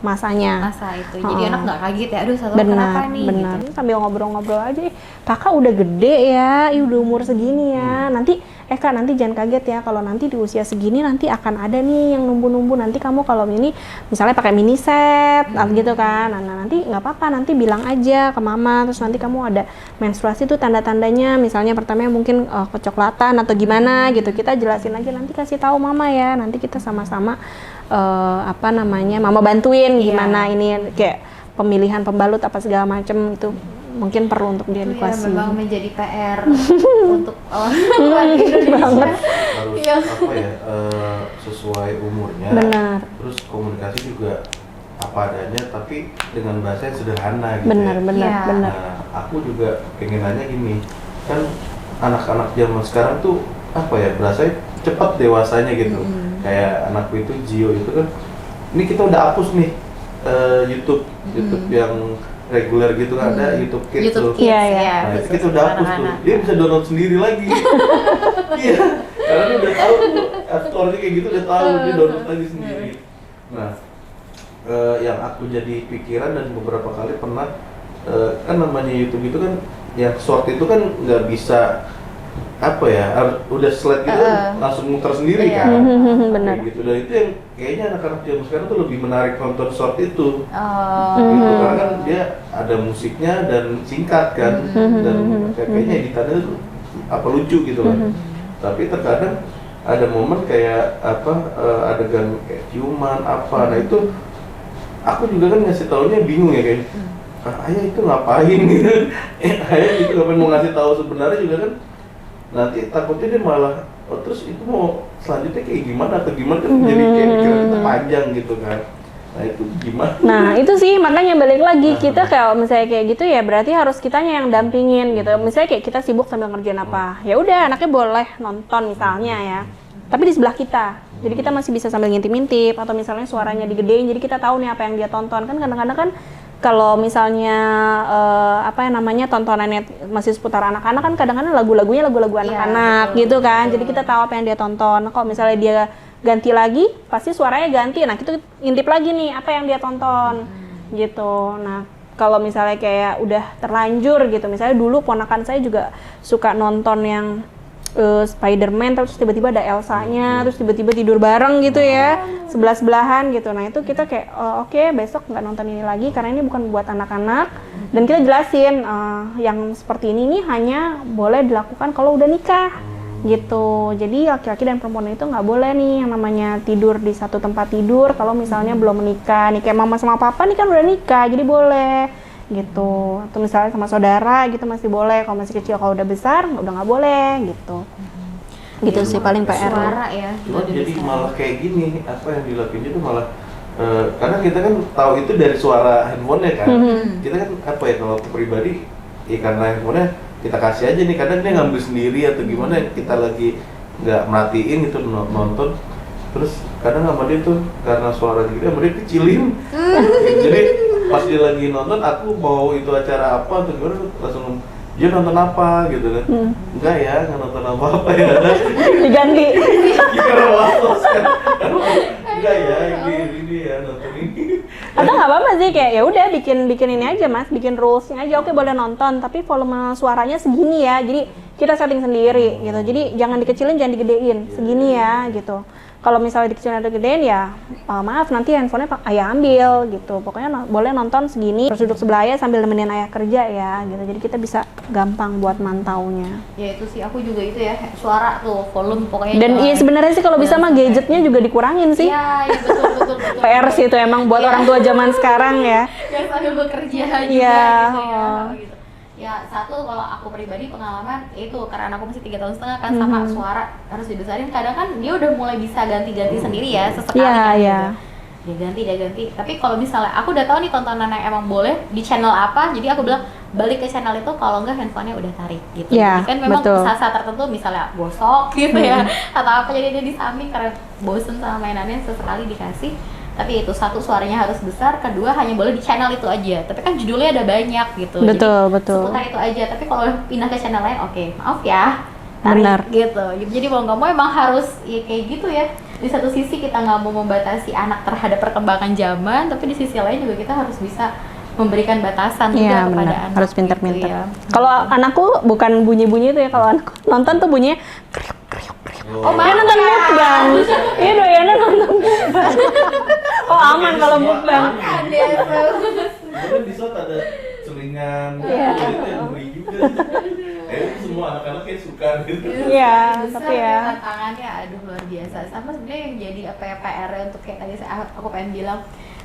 masa itu, jadi anak nggak kaget ya, aduh satu kenapa nih gitu. Sambil ngobrol-ngobrol aja, kakak udah gede ya, udah umur segini ya, nanti Kak nanti jangan kaget ya, kalau nanti di usia segini nanti akan ada nih yang numbu-numbu, nanti kamu kalau ini misalnya pakai mini set gitu kan, nah nanti nggak apa-apa, nanti bilang aja ke mama, terus nanti kamu ada menstruasi tuh tanda-tandanya, misalnya pertama mungkin kecoklatan atau gimana gitu, kita jelasin aja, nanti kasih tahu mama ya, nanti kita sama-sama mama bantuin gimana ini kayak pemilihan pembalut apa segala macam, itu mungkin perlu untuk diedukasi. Ya, memang menjadi PR untuk orang Indonesia. Harus sesuai umurnya. Benar. Terus komunikasi juga apa adanya tapi dengan bahasa yang sederhana gitu. Benar. Iya. Nah, aku juga pengen nanya gini, kan anak-anak zaman sekarang tuh apa ya, berasa cepat dewasanya gitu. Kayak anakku itu Gio itu kan, ini kita udah hapus nih YouTube yang reguler gitu kan, ada YouTube Kids tuh. YouTube Kids, Iya. Nah itu kita udah hapus tuh, dia bisa download sendiri lagi. Iya, karena dia udah tahu tuh, App Store-nya kayak gitu udah tahu, dia download lagi sendiri. Nah, yang aku jadi pikiran dan beberapa kali pernah, kan namanya YouTube itu kan, yang short itu kan nggak bisa apa ya, udah slide gitu langsung muter sendiri Iya. kan. Benar. Kayak gitu, dan itu yang kayaknya anak-anak zaman sekarang tuh lebih menarik nonton short itu. Oh. Gitu, karena kan dia ada musiknya dan singkat kan, dan kayaknya editannya tuh apa lucu gitu kan. Tapi terkadang ada momen kayak adegan kayak ciuman apa, nah itu aku juga kan ngasih taunya bingung ya kayak, ayah itu ngapain gitu, ayah itu ngapain, mau ngasih tahu sebenarnya juga kan nanti takutnya dia malah terus itu mau selanjutnya kayak gimana atau gimana kan, jadi kayak pikiran kita panjang gitu kan. Nah itu gimana? Nah itu sih makanya balik lagi, kita kalau misalnya kayak gitu ya berarti harus kitanya yang dampingin gitu. Misalnya kayak kita sibuk sambil ngerjain apa, ya udah anaknya boleh nonton misalnya ya, tapi di sebelah kita, jadi kita masih bisa sambil ngintip-ngintip, atau misalnya suaranya digedein jadi kita tahu nih apa yang dia tonton. Kan kadang-kadang kan kalau misalnya tontonannya masih seputar anak-anak kan kadang-kadang lagu-lagunya lagu-lagu anak-anak gitu kan, jadi kita tahu apa yang dia tonton. Kalau misalnya dia ganti lagi, pasti suaranya ganti. Nah, kita intip lagi nih apa yang dia tonton, gitu. Nah, kalau misalnya kayak udah terlanjur gitu, misalnya dulu ponakan saya juga suka nonton yang Spider-Man, terus tiba-tiba ada Elsa-nya, terus tiba-tiba tidur bareng gitu ya, sebelah-sebelahan gitu. Nah, itu kita kayak, oke, besok nggak nonton ini lagi karena ini bukan buat anak-anak. Dan kita jelasin, yang seperti ini nih hanya boleh dilakukan kalau udah nikah. Gitu, jadi laki-laki dan perempuan itu nggak boleh nih yang namanya tidur di satu tempat tidur kalau misalnya belum menikah. Nih kayak mama sama papa nih kan udah nikah, jadi boleh gitu. Atau misalnya sama saudara gitu masih boleh, kalau masih kecil. Kalau udah besar udah nggak boleh gitu. Gitu sih paling PR. Suara ya. Cuma jadi malah kayak gini, apa yang dilakuin itu malah karena kita kan tahu itu dari suara handphonenya kan. Kita kan apa ya, kalau aku pribadi ya karena handphonenya kita kasih aja nih, kadang dia ngambil sendiri atau gimana, kita lagi nggak merhatiin gitu nonton, terus kadang sama dia tuh karena suara gede sama dia kecilin. Jadi pas dia lagi nonton, aku mau itu acara apa atau gimana, langsung dia nonton apa gitu kan. Enggak ya, nggak nonton apa-apa ya. Diganti. Karena was-was kan. Enggak ya, ini ya nonton ini. Atau nggak apa-apa sih, kayak ya udah bikin ini aja mas, bikin rulesnya aja. Oke boleh nonton, tapi volume suaranya segini ya. Jadi kita setting sendiri gitu. Jadi jangan dikecilin, jangan digedein, segini ya gitu. Kalau misalnya dikecilin atau gedein ya maaf nanti handphonenya ayah ambil gitu. Pokoknya boleh nonton segini, terus duduk sebelah ayah sambil nemenin ayah kerja ya gitu. Jadi kita bisa gampang buat mantaunya. Ya itu sih, aku juga itu ya, suara tuh, volume pokoknya. Dan iya sebenarnya sih kalau bisa mah gadgetnya juga dikurangin sih. Iya, betul. PR sih itu emang buat orang tua zaman sekarang ya. Yang sambil bekerja juga Iya. gitu ya. Gitu. Ya satu, kalau aku pribadi pengalaman itu karena aku masih 3 tahun setengah kan, sama suara harus dibesarin. Kadang kan dia udah mulai bisa ganti-ganti sendiri ya, sesekali kan gitu. Dia ganti. Tapi kalau misalnya aku udah tahu nih tontonan yang emang boleh di channel apa, jadi aku bilang balik ke channel itu, kalau enggak handphonenya udah tarik gitu. Ya, Jadi kan memang betul. saat-saat tertentu misalnya gosok gitu ya, atau apa, jadi dia disamping karena bosen sama mainannya, sesekali dikasih. Tapi itu, satu, suaranya harus besar, kedua hanya boleh di channel itu aja. Tapi kan judulnya ada banyak gitu. Betul. Seputar itu aja. Tapi kalau pindah ke channel lain, oke, maaf ya, tarik Benar. gitu. Jadi mau nggak mau emang harus ya kayak gitu ya. Di satu sisi kita nggak mau membatasi anak terhadap perkembangan zaman, tapi di sisi lain juga kita harus bisa memberikan batasan juga Iya kepada benar, anak. harus pinter-pinter. Gitu ya. Kalau anakku bukan bunyi-bunyi itu ya, kalau anakku nonton tuh bunyinya kriuk kriuk kriuk. Oh, Dia nonton mukbang. Iya doyannya nonton mukbang. Oh aman kalau mukbang. Kemudian di shot ada selingan, itu yang beri juga. Itu semua anak-anak kayak suka gitu. Iya, Besar tapi ya. tantangannya aduh luar biasa. Sama sebenarnya yang jadi apa ya, PR untuk kayak tadi aku pengen bilang,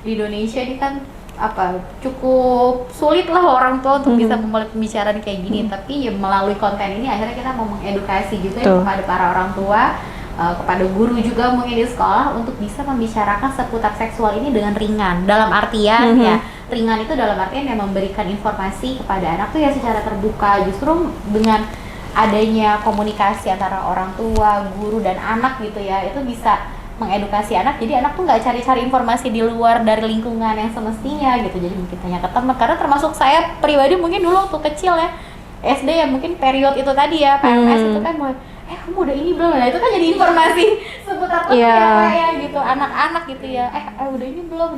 di Indonesia ini kan apa cukup sulit lah orang tua untuk bisa memulai pembicaraan kayak gini. Tapi ya melalui konten ini akhirnya kita mau mengedukasi gitu ya kepada para orang tua kepada guru juga mungkin di sekolah untuk bisa membicarakan seputar seksual ini dengan ringan. Dalam artian ya, ringan itu dalam artian yang memberikan informasi kepada anak tuh ya secara terbuka. Justru dengan adanya komunikasi antara orang tua, guru dan anak gitu ya, itu bisa mengedukasi anak. Jadi anak tuh nggak cari-cari informasi di luar dari lingkungan yang semestinya gitu. Jadi mungkin tanya ke teman. Karena termasuk saya pribadi mungkin dulu waktu kecil ya, SD ya mungkin period itu tadi ya, PMS itu kan mulai kamu udah ini belum? Nah itu kan jadi informasi seputar ya gitu, anak-anak gitu ya, udah ini belum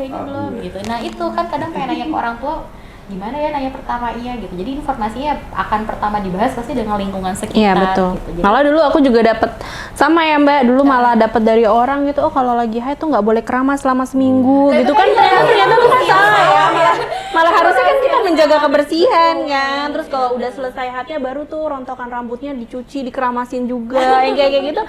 gitu. Nah itu kan kadang pengen nanya ke orang tua, gimana ya nanya pertama iya gitu. Jadi informasinya akan pertama dibahas pasti dengan lingkungan sekitar. Iya betul. Gitu. Jadi, malah dulu aku juga dapat sama ya Mbak, dulu malah dapat dari orang gitu, oh kalau lagi haid tuh nggak boleh keramas selama seminggu gitu kan. Ternyata itu kan salah ya. Malah harusnya kan kita menjaga kebersihan kan. Terus kalau udah selesai haidnya baru tuh rontokan rambutnya dicuci, dikeramasin juga, yang kayak gitu.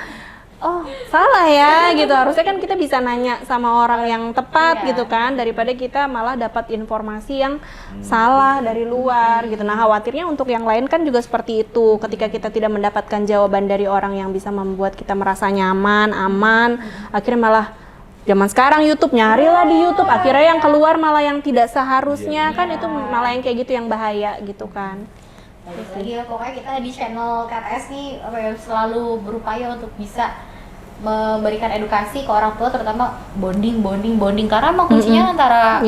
Oh salah ya gitu, harusnya kan kita bisa nanya sama orang yang tepat gitu kan, daripada kita malah dapat informasi yang salah dari luar gitu. Nah khawatirnya untuk yang lain kan juga seperti itu, ketika kita tidak mendapatkan jawaban dari orang yang bisa membuat kita merasa nyaman, aman, akhirnya malah zaman sekarang YouTube, nyarilah di YouTube, akhirnya yang keluar malah yang tidak seharusnya kan, itu malah yang kayak gitu yang bahaya gitu kan. Jadi ya, pokoknya kita di channel KTS nih selalu berupaya untuk bisa memberikan edukasi ke orang tua, terutama bonding karena emang kuncinya antara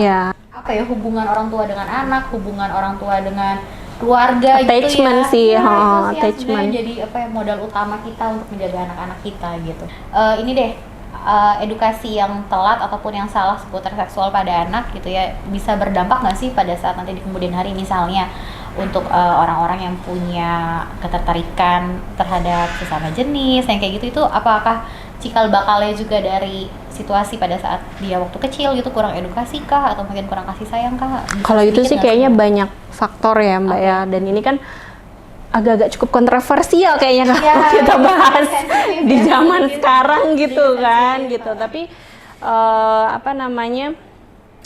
apa ya, hubungan orang tua dengan anak, hubungan orang tua dengan keluarga attachment gitu ya. sih, Attachment jadi apa ya, modal utama kita untuk menjaga anak-anak kita gitu. Ini deh edukasi yang telat ataupun yang salah seputar seksual pada anak gitu ya, bisa berdampak nggak sih pada saat nanti di kemudian hari, misalnya untuk orang-orang yang punya ketertarikan terhadap sesama jenis yang kayak gitu, itu apakah cikal bakalnya juga dari situasi pada saat dia waktu kecil gitu, kurang edukasi kah atau mungkin kurang kasih sayang kah? Kalau itu sih kayaknya banyak faktor ya Mbak ya, dan ini kan agak-agak cukup kontroversial kayaknya kalau kita bahas di zaman sekarang gitu kan gitu. Tapi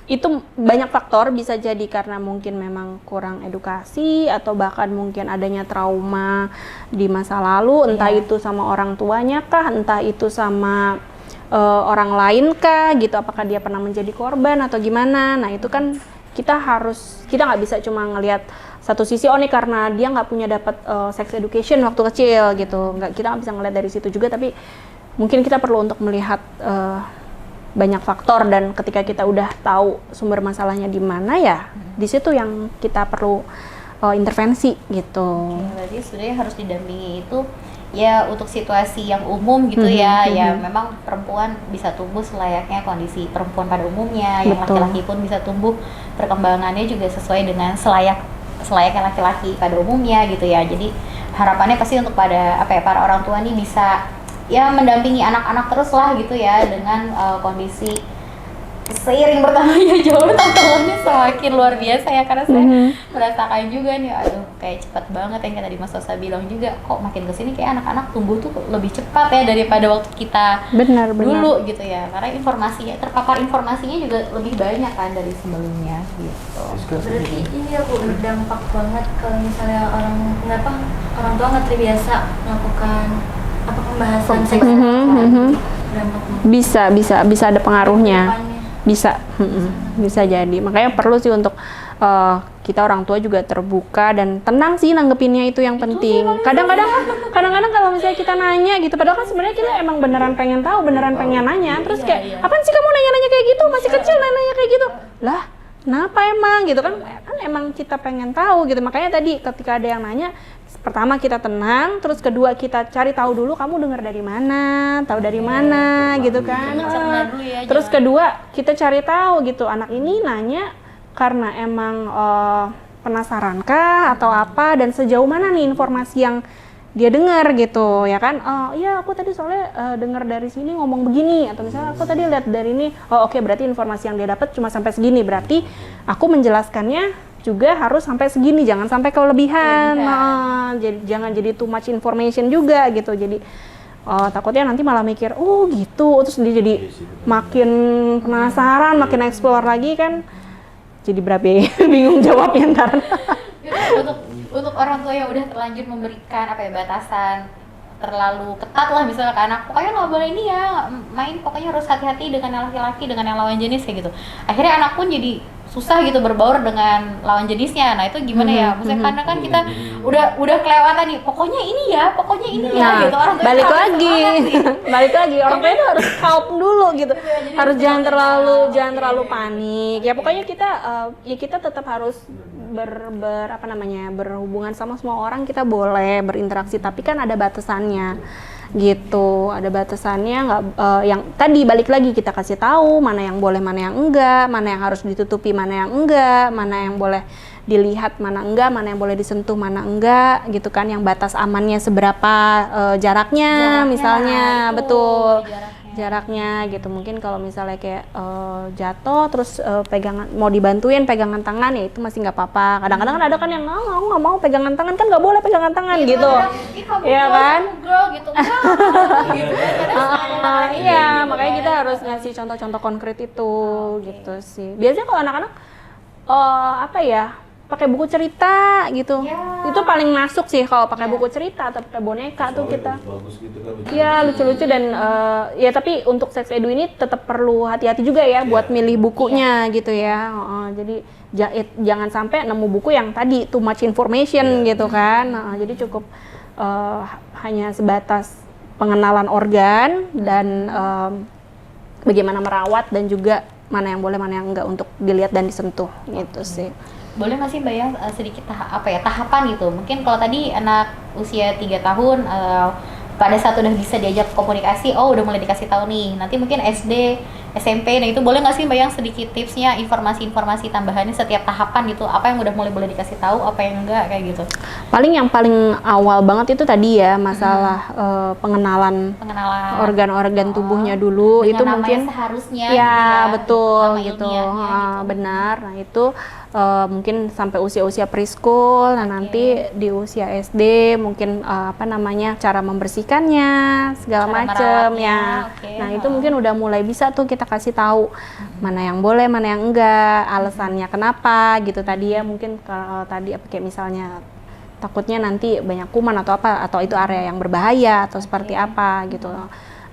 itu banyak faktor, bisa jadi karena mungkin memang kurang edukasi atau bahkan mungkin adanya trauma di masa lalu, entah itu sama orang tuanya kah, entah itu sama orang lain kah gitu, apakah dia pernah menjadi korban atau gimana. Nah itu kan kita nggak bisa cuma ngelihat satu sisi, oh nih karena dia nggak punya dapat sex education waktu kecil gitu, kita nggak bisa ngelihat dari situ juga, tapi mungkin kita perlu untuk melihat banyak faktor, dan ketika kita udah tahu sumber masalahnya di mana ya, di situ yang kita perlu intervensi gitu. Berarti sebenarnya harus didampingi itu ya untuk situasi yang umum gitu ya, ya memang perempuan bisa tumbuh selayaknya kondisi perempuan pada umumnya, yang laki-laki pun bisa tumbuh perkembangannya juga sesuai dengan selayaknya laki-laki pada umumnya gitu ya. Jadi harapannya pasti untuk para orang tua nih bisa ya mendampingi anak-anak terus lah gitu ya, dengan kondisi seiring bertambahnya jauh tantangannya semakin luar biasa ya, karena saya merasakan juga nih, aduh kayak cepat banget yang kayak tadi Mas Sosa bilang juga, kok makin kesini kayak anak-anak tumbuh tuh lebih cepat ya daripada waktu kita dulu gitu ya, karena terpapar informasinya juga lebih banyak kan dari sebelumnya gitu. Berarti ini aku berdampak banget kalau misalnya orang tua nggak terbiasa melakukan pembahasan seks, bisa ada pengaruhnya, bisa jadi. Makanya perlu sih untuk kita orang tua juga terbuka dan tenang sih nanggepinnya, itu yang penting. Kadang-kadang kalau misalnya kita nanya gitu, padahal kan sebenarnya kita emang beneran pengen tahu, beneran pengen nanya, terus kayak apaan sih kamu nanya-nanya kayak gitu, masih kecil nanya kayak gitu lah, kenapa emang gitu kan emang kita pengen tahu gitu. Makanya tadi ketika ada yang nanya, pertama kita tenang, terus kedua kita cari tahu dulu kamu dengar dari mana, tahu dari mana gitu kan. Terus kedua kita cari tahu gitu, anak ini nanya karena emang penasaran kah atau apa, dan sejauh mana nih informasi yang dia dengar gitu ya kan. Iya aku tadi soalnya dengar dari sini ngomong begini, atau misalnya aku tadi lihat dari ini, oke, berarti informasi yang dia dapat cuma sampai segini, berarti aku menjelaskannya juga harus sampai segini, jangan sampai kelebihan. Jadi jangan jadi too much information juga gitu. Jadi takutnya nanti malah mikir oh gitu, terus dia jadi makin penasaran, makin explore lagi kan, jadi bingung jawabnya ntar. Untuk orang tua yang udah terlanjur memberikan batasan terlalu ketat lah misalnya ke anak, pokoknya nggak boleh ini ya main, pokoknya harus hati-hati dengan yang laki-laki, dengan yang lawan jenis kayak gitu. Akhirnya anak pun jadi susah gitu berbaur dengan lawan jenisnya. Nah itu gimana ya? Maksudnya karena kan kita udah kelewatan nih. Pokoknya ini ya Nah, gitu. Orang tua balik harus lagi, semangat nih. balik lagi orang tua itu harus help dulu gitu. Jadi Harus jangan tenang. terlalu panik. Ya pokoknya kita ya kita tetap harus berhubungan sama semua orang, kita boleh berinteraksi, tapi kan ada batasannya gitu, ada batasannya. Nggak yang tadi balik lagi kita kasih tahu mana yang boleh, mana yang enggak, mana yang harus ditutupi, mana yang enggak, mana yang boleh dilihat, mana enggak, mana yang boleh disentuh, mana enggak gitu kan, yang batas amannya seberapa, jaraknya misalnya, itu, betul jaraknya. gitu. Mungkin kalau misalnya kayak jatuh terus pegangan mau dibantuin pegangan tangan, ya itu masih nggak apa-apa. Kadang-kadang kan ada kan yang aku nggak mau pegangan tangan, kan nggak boleh pegangan tangan gitu, ya kan? Gitu. Gitu. Iya, makanya kita harus ngasih contoh-contoh konkret itu gitu sih. Biasanya kalau anak-anak apa ya, pakai buku cerita gitu. Ya. Itu paling masuk sih kalau pakai buku cerita atau pakai boneka tuh kita. bagus gitu kan. Iya, lucu-lucu dan ya tapi untuk sex edu ini tetap perlu hati-hati juga ya buat milih bukunya gitu ya. Jadi jangan sampai nemu buku yang tadi too much information gitu kan. Jadi cukup hanya sebatas pengenalan organ dan bagaimana merawat, dan juga mana yang boleh, mana yang enggak untuk dilihat dan disentuh gitu sih. Boleh nggak sih Mbak yang sedikit tahapan gitu? Mungkin kalau tadi anak usia 3 tahun pada saat udah bisa diajak komunikasi, udah mulai dikasih tahu nih. Nanti mungkin SD, SMP, nah itu boleh nggak sih Mbak yang sedikit tipsnya, informasi-informasi tambahannya setiap tahapan gitu? Apa yang udah mulai boleh dikasih tahu, apa yang enggak kayak gitu? Paling awal banget itu tadi ya masalah pengenalan organ-organ tubuhnya dulu. Dengan itu namanya mungkin seharusnya ya gitu betul nama gitu, ilmiahnya gitu. benar. Nah itu mungkin sampai usia preschool. Nah nanti di usia SD mungkin cara membersihkannya segala Cara macem merawatnya, ya. oke. Nah itu mungkin udah mulai bisa tuh kita kasih tahu mana yang boleh, mana yang enggak, alasannya kenapa gitu tadi ya. Mungkin kalau tadi kayak misalnya takutnya nanti banyak kuman atau apa, atau itu area yang berbahaya atau seperti apa gitu.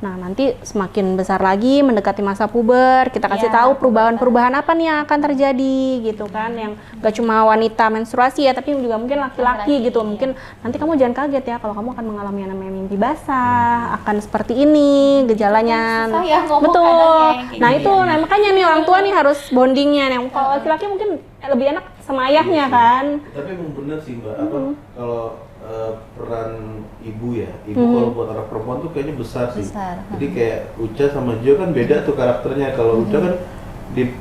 Nah nanti semakin besar lagi mendekati masa puber, kita kasih tahu perubahan-perubahan apa nih yang akan terjadi gitu kan, yang gak cuma wanita menstruasi ya, tapi juga mungkin laki-laki gitu. Mungkin nanti kamu jangan kaget ya kalau kamu akan mengalami yang namanya mimpi basah, akan seperti ini gejalanya. Susah ya ngomong Betul. kadang kayak Nah gitu itu, ya. nah makanya nih orang tua nih harus bondingnya. Yang kalau laki-laki mungkin lebih enak sama ayahnya kan. Tapi emang bener sih Mbak, kalau peran ibu kalau buat anak perempuan tuh kayaknya besar sih. Jadi kayak Uca sama Jo kan beda tuh karakternya. Kalau Uca kan di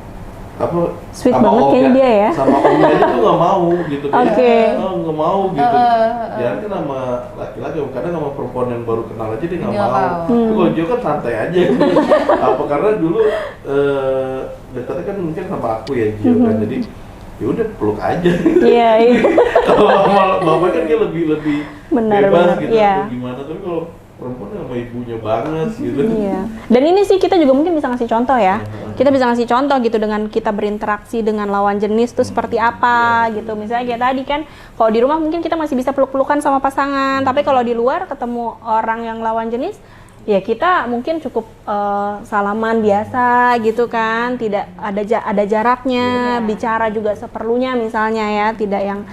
Sweet sama banget omnya, kayaknya dia ya. sama omnya aja tuh nggak mau gitu. Oke. Nggak mau gitu. Jangan kan sama laki-laki, kadang sama perempuan yang baru kenal aja dia nggak mau. Tapi kalau Jo kan santai aja. Karena dulu dekatnya kan mungkin sama aku ya Jo kan, jadi ya udah peluk aja. Iya. Kalau bapak kan dia lebih Benar, bebas gitu, iya. atau gimana, tapi kalau perempuan sama ibunya banget gitu. Iya. Dan ini sih kita juga mungkin bisa ngasih contoh ya. Kita bisa ngasih contoh gitu dengan kita berinteraksi dengan lawan jenis tuh seperti apa gitu. Misalnya kayak tadi kan, kalau di rumah mungkin kita masih bisa peluk-pelukan sama pasangan, tapi kalau di luar ketemu orang yang lawan jenis, ya kita mungkin cukup salaman biasa gitu kan, tidak ada jaraknya, bicara juga seperlunya misalnya ya, tidak yang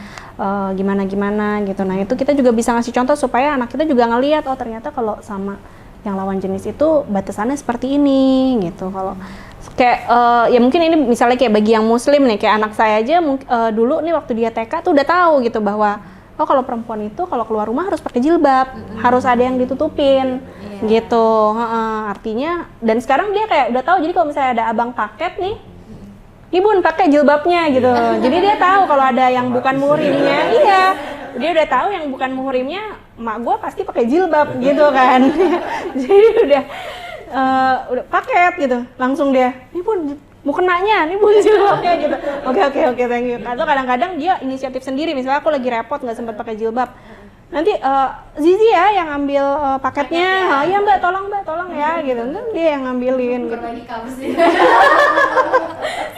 gimana-gimana gitu. Nah itu kita juga bisa ngasih contoh supaya anak kita juga ngelihat, oh ternyata kalau sama yang lawan jenis itu batasannya seperti ini gitu. Kalau kayak ya mungkin ini misalnya kayak bagi yang muslim nih, kayak anak saya aja dulu nih waktu dia TK tuh udah tahu gitu bahwa kalau perempuan itu kalau keluar rumah harus pakai jilbab, harus ada yang ditutupin gitu. Artinya, dan sekarang dia kayak udah tahu, jadi kalau misalnya ada abang paket nih, Bun pakai jilbabnya gitu. Jadi dia tahu kalau ada yang bukan muhrimnya, iya. Dia udah tahu yang bukan muhrimnya, mak gue pasti pakai jilbab gitu kan. Jadi udah paket gitu. Langsung dia, Bun mau kenanya, Bun jilbabnya gitu. Oke, thank you. Atau kadang-kadang dia inisiatif sendiri, misalnya aku lagi repot nggak sempat pakai jilbab. Nanti Zizi ya yang ambil paketnya. Ya Mbak, tolong ya gitu. Nanti dia yang ngambilin gitu. Berbagi kamu sih.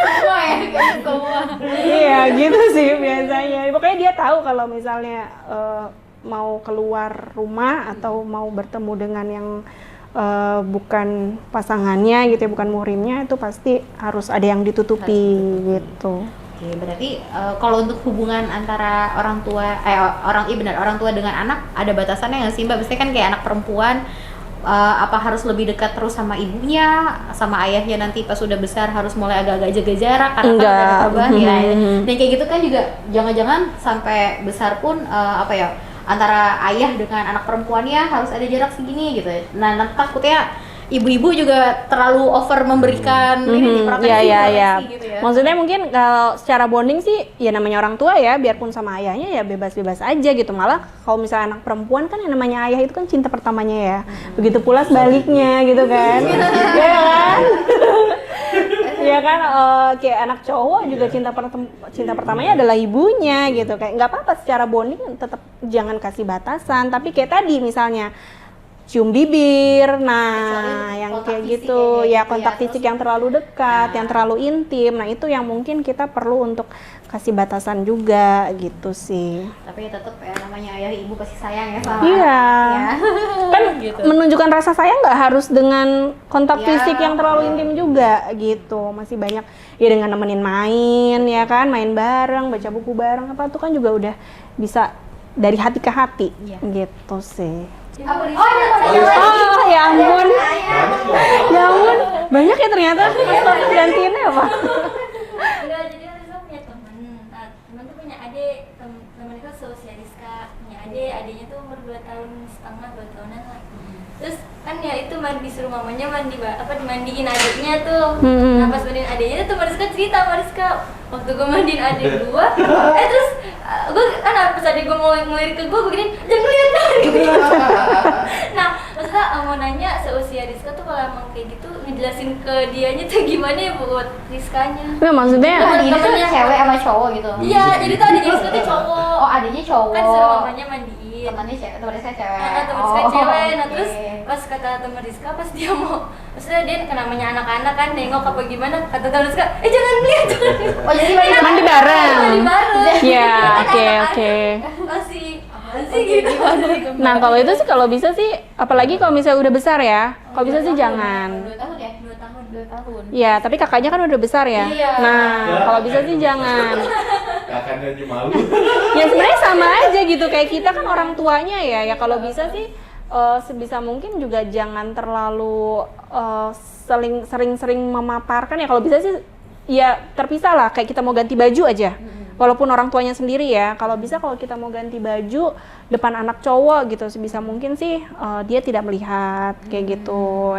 Semua ya, semua. Iya gitu sih biasanya. Pokoknya dia tahu kalau misalnya mau keluar rumah atau mau bertemu dengan yang bukan pasangannya gitu ya, bukan muhrimnya, itu pasti harus ada yang ditutupi gitu. Oke, berarti kalau untuk hubungan antara orang tua orang tua dengan anak ada batasannya nggak sih Mbak? Biasanya kan kayak anak perempuan apa harus lebih dekat terus sama ibunya, sama ayahnya nanti pas sudah besar harus mulai agak-agak jaga jarak karena kan ada perubahan ya. Dan kayak gitu kan juga jangan-jangan sampai besar pun antara ayah dengan anak perempuannya harus ada jarak segini gitu. Nah, nanti takutnya ibu-ibu juga terlalu over memberikan ini Iya. gitu ya. Maksudnya mungkin kalau secara bonding sih ya namanya orang tua ya, biarpun sama ayahnya ya bebas-bebas aja gitu. Malah kalau misalnya anak perempuan kan yang namanya ayah itu kan cinta pertamanya ya. Begitu pula sebaliknya gitu kan. Iya kan? Iya kan, kayak anak cowok juga cinta pertamanya adalah ibunya gitu. Kayak nggak apa-apa secara bonding tetap jangan kasih batasan. Tapi kayak tadi misalnya cium bibir, nah yang kayak gitu ya, kontak fisik yang terlalu dekat, yang terlalu intim, nah itu yang mungkin kita perlu untuk kasih batasan juga gitu sih. Tapi tetap ya namanya ayah ibu pasti sayang ya sama Iya. anaknya. Kan gitu. menunjukkan rasa sayang nggak harus dengan kontak fisik yang terlalu intim juga gitu. Masih banyak ya dengan nemenin main ya kan, main bareng, baca buku bareng apa tuh kan juga udah bisa dari hati ke hati gitu sih. Oh ya ampun. Ya ampun, banyak ya ternyata. Gantiinnya apa? Enggak, jadi Rizka punya teman. Nah, teman tuh punya adik, teman itu seusia Rizka, punya adiknya tuh umur 2 tahun setengah, 2 tahunan lah. Terus kan ya itu disuruh mamanya dimandiin adiknya tuh. Nah pas mandiin adiknya tuh Rizka cerita sama Rizka, waktu gue mandiin adik gue, terus gue kan pas adik gue mau ngelirik ke gue gini, jangan lihat gitu. Nah maksudnya mau nanya seusia Rizka tuh kalau emang kayak gitu ngejelasin ke dianya tuh gimana ya buat Rizkanya? Nah maksudnya Ini tuh cewek sama cowok gitu. Iya, jadi tuh adiknya Rizka tuh cowok. Oh, adiknya cowok. Kan disuruh mamanya mandiin. Teman Rizka cewek. Teman Rizka cewek. Nah oke. terus pas kata teman Rizka pas dia mau, maksudnya dia namanya anak-anak kan nengok apa gimana, kata teman Rizka, jangan lihat. Oh, jadi mandi bareng. Mandi bareng. Ya, Kan oke. Masih apaan sih gitu. Nah kalau itu sih kalau bisa sih, apalagi kalau misalnya udah besar ya, kalau bisa sih jangan. 2 tahun ya? 2 tahun. Ya, tapi kakaknya kan udah besar ya. Iya. Nah, kalau bisa sih jangan. Kakaknya aja malu. Ya sebenarnya sama aja gitu, kayak kita kan orang tuanya ya. Ya kalau bisa sih sebisa mungkin juga jangan terlalu sering-sering memaparkan ya. Kalau bisa sih ya terpisah lah, kayak kita mau ganti baju aja. Walaupun orang tuanya sendiri ya, kalau bisa kalau kita mau ganti baju depan anak cowok gitu, sebisa mungkin sih dia tidak melihat kayak gitu.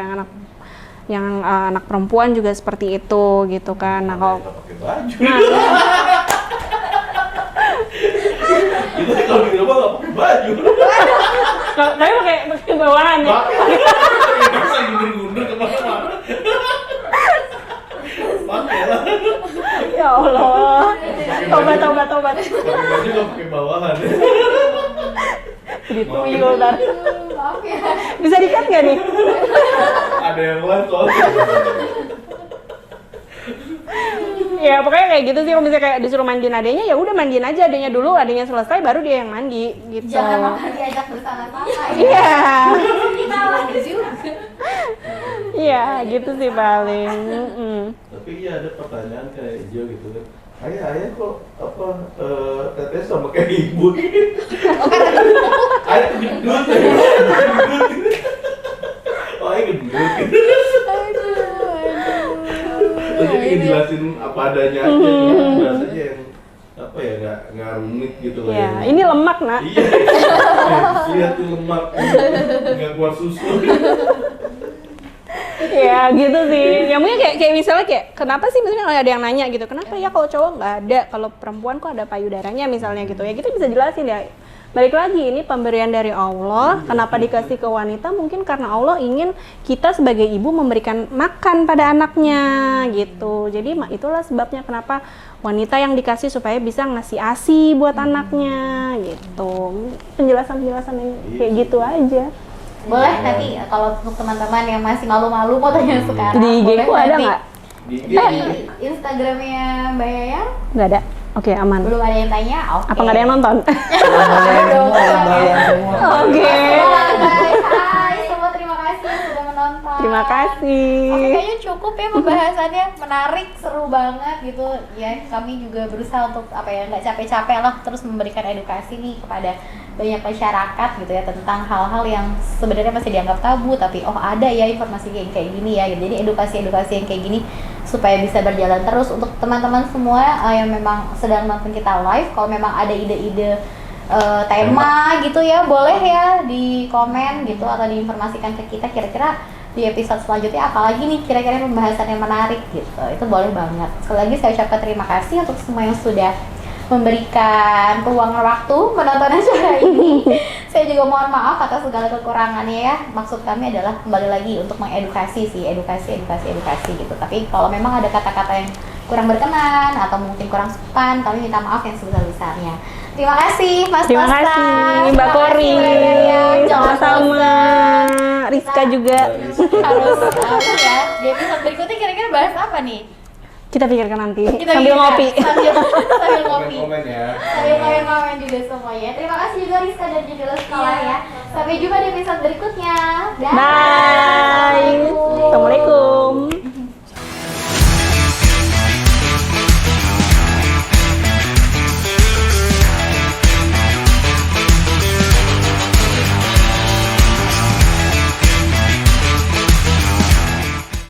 Yang anak perempuan juga seperti itu gitu kan. Nah kalau pakai baju. Kita sih kalau di rumah nggak pakai baju. tapi pakai bawahan ya. Bisa gundur-gundur kemana-mana. Pakai lah. Ya Allah. Tobat. Pakai baju nggak pakai bawahan. Jadi tuyul ntar. Maaf ya. Bisa di-cut nggak nih? Ada yang lain soalnya. Ya pokoknya kayak gitu sih. Kalau misalnya kayak disuruh mandiin adenya, ya udah mandiin aja adenya dulu, adenya selesai baru dia yang mandi gitu. Jangan makan diajak bersama-sama. Iya. Kita lagi juga. Iya gitu sih paling. Tapi iya ada pertanyaan kayak Jo gitu kan. Ayah kok teteh sama kayak ibu. Ayah gendut. Oh ayah gendut. Jadi ingin jelasin apa adanya aja, bahasanya yang apa ya nggak rumit gitu loh. Ya, ini lemak nak. Iya. Lihat tuh lemak, nggak kuat susu. Ya gitu sih. Ya mungkin kayak misalnya kayak kenapa sih misalnya ada yang nanya gitu, kenapa ya kalau cowok nggak ada, kalau perempuan kok ada payudaranya misalnya gitu. Ya kita bisa jelasin ya. Balik lagi, ini pemberian dari Allah. Kenapa dikasih ke wanita? Mungkin karena Allah ingin kita sebagai ibu memberikan makan pada anaknya gitu. Jadi itulah sebabnya kenapa wanita yang dikasih supaya bisa ngasih ASI buat anaknya gitu. Penjelasan-penjelasan yang kayak gitu aja. Boleh nanti kalau untuk teman-teman yang masih malu-malu mau tanya sekarang. Di IG boleh ku ada nanti nggak? Di di Instagramnya Mbak Yaya Nggak ada. Oke, aman. Belum ada yang tanya? Oke. Apa nggak ada yang nonton? Bayang semua. Oke. Hai semua, terima kasih yang sudah menonton. Terima kasih. Oke, kayaknya cukup ya pembahasannya, menarik, seru banget gitu ya. Kami juga berusaha untuk apa ya, nggak capek-capek lah terus memberikan edukasi nih kepada banyak masyarakat gitu ya tentang hal-hal yang sebenarnya masih dianggap tabu, tapi oh ada ya informasi kayak gini ya. Jadi edukasi-edukasi yang kayak gini supaya bisa berjalan terus. Untuk teman-teman semua yang memang sedang nonton kita live, kalau memang ada ide-ide tema gitu ya, boleh ya di komen gitu atau diinformasikan ke kita kira-kira di episode selanjutnya apalagi nih kira-kira pembahasan yang menarik gitu. Itu boleh banget. Sekali lagi saya ucapkan terima kasih untuk semua yang sudah memberikan peluang waktu menonton acara ini. Saya juga mohon maaf atas segala kekurangannya ya. Maksud kami adalah kembali lagi untuk mengedukasi sih, edukasi gitu. Tapi kalau memang ada kata-kata yang kurang berkenan atau mungkin kurang sopan, kami minta maaf yang sebesar-besarnya. Terima kasih Mas Terima Tosta. kasih Mbak Terima Kori. kasih Mbak Dayang. Jangan Sama-sama. Rizka juga. harus ya. Di episode berikutnya kira-kira bahas apa nih? Kita pikirkan nanti Kita sambil bisa. ngopi. Sambil ngopi. Komen-komen ya. Sambil komen-komen juga semuanya. Terima kasih juga Rizka dan Judul Sekolah ya. Sampai jumpa di episode berikutnya. Dah. Bye. Assalamualaikum. Assalamualaikum.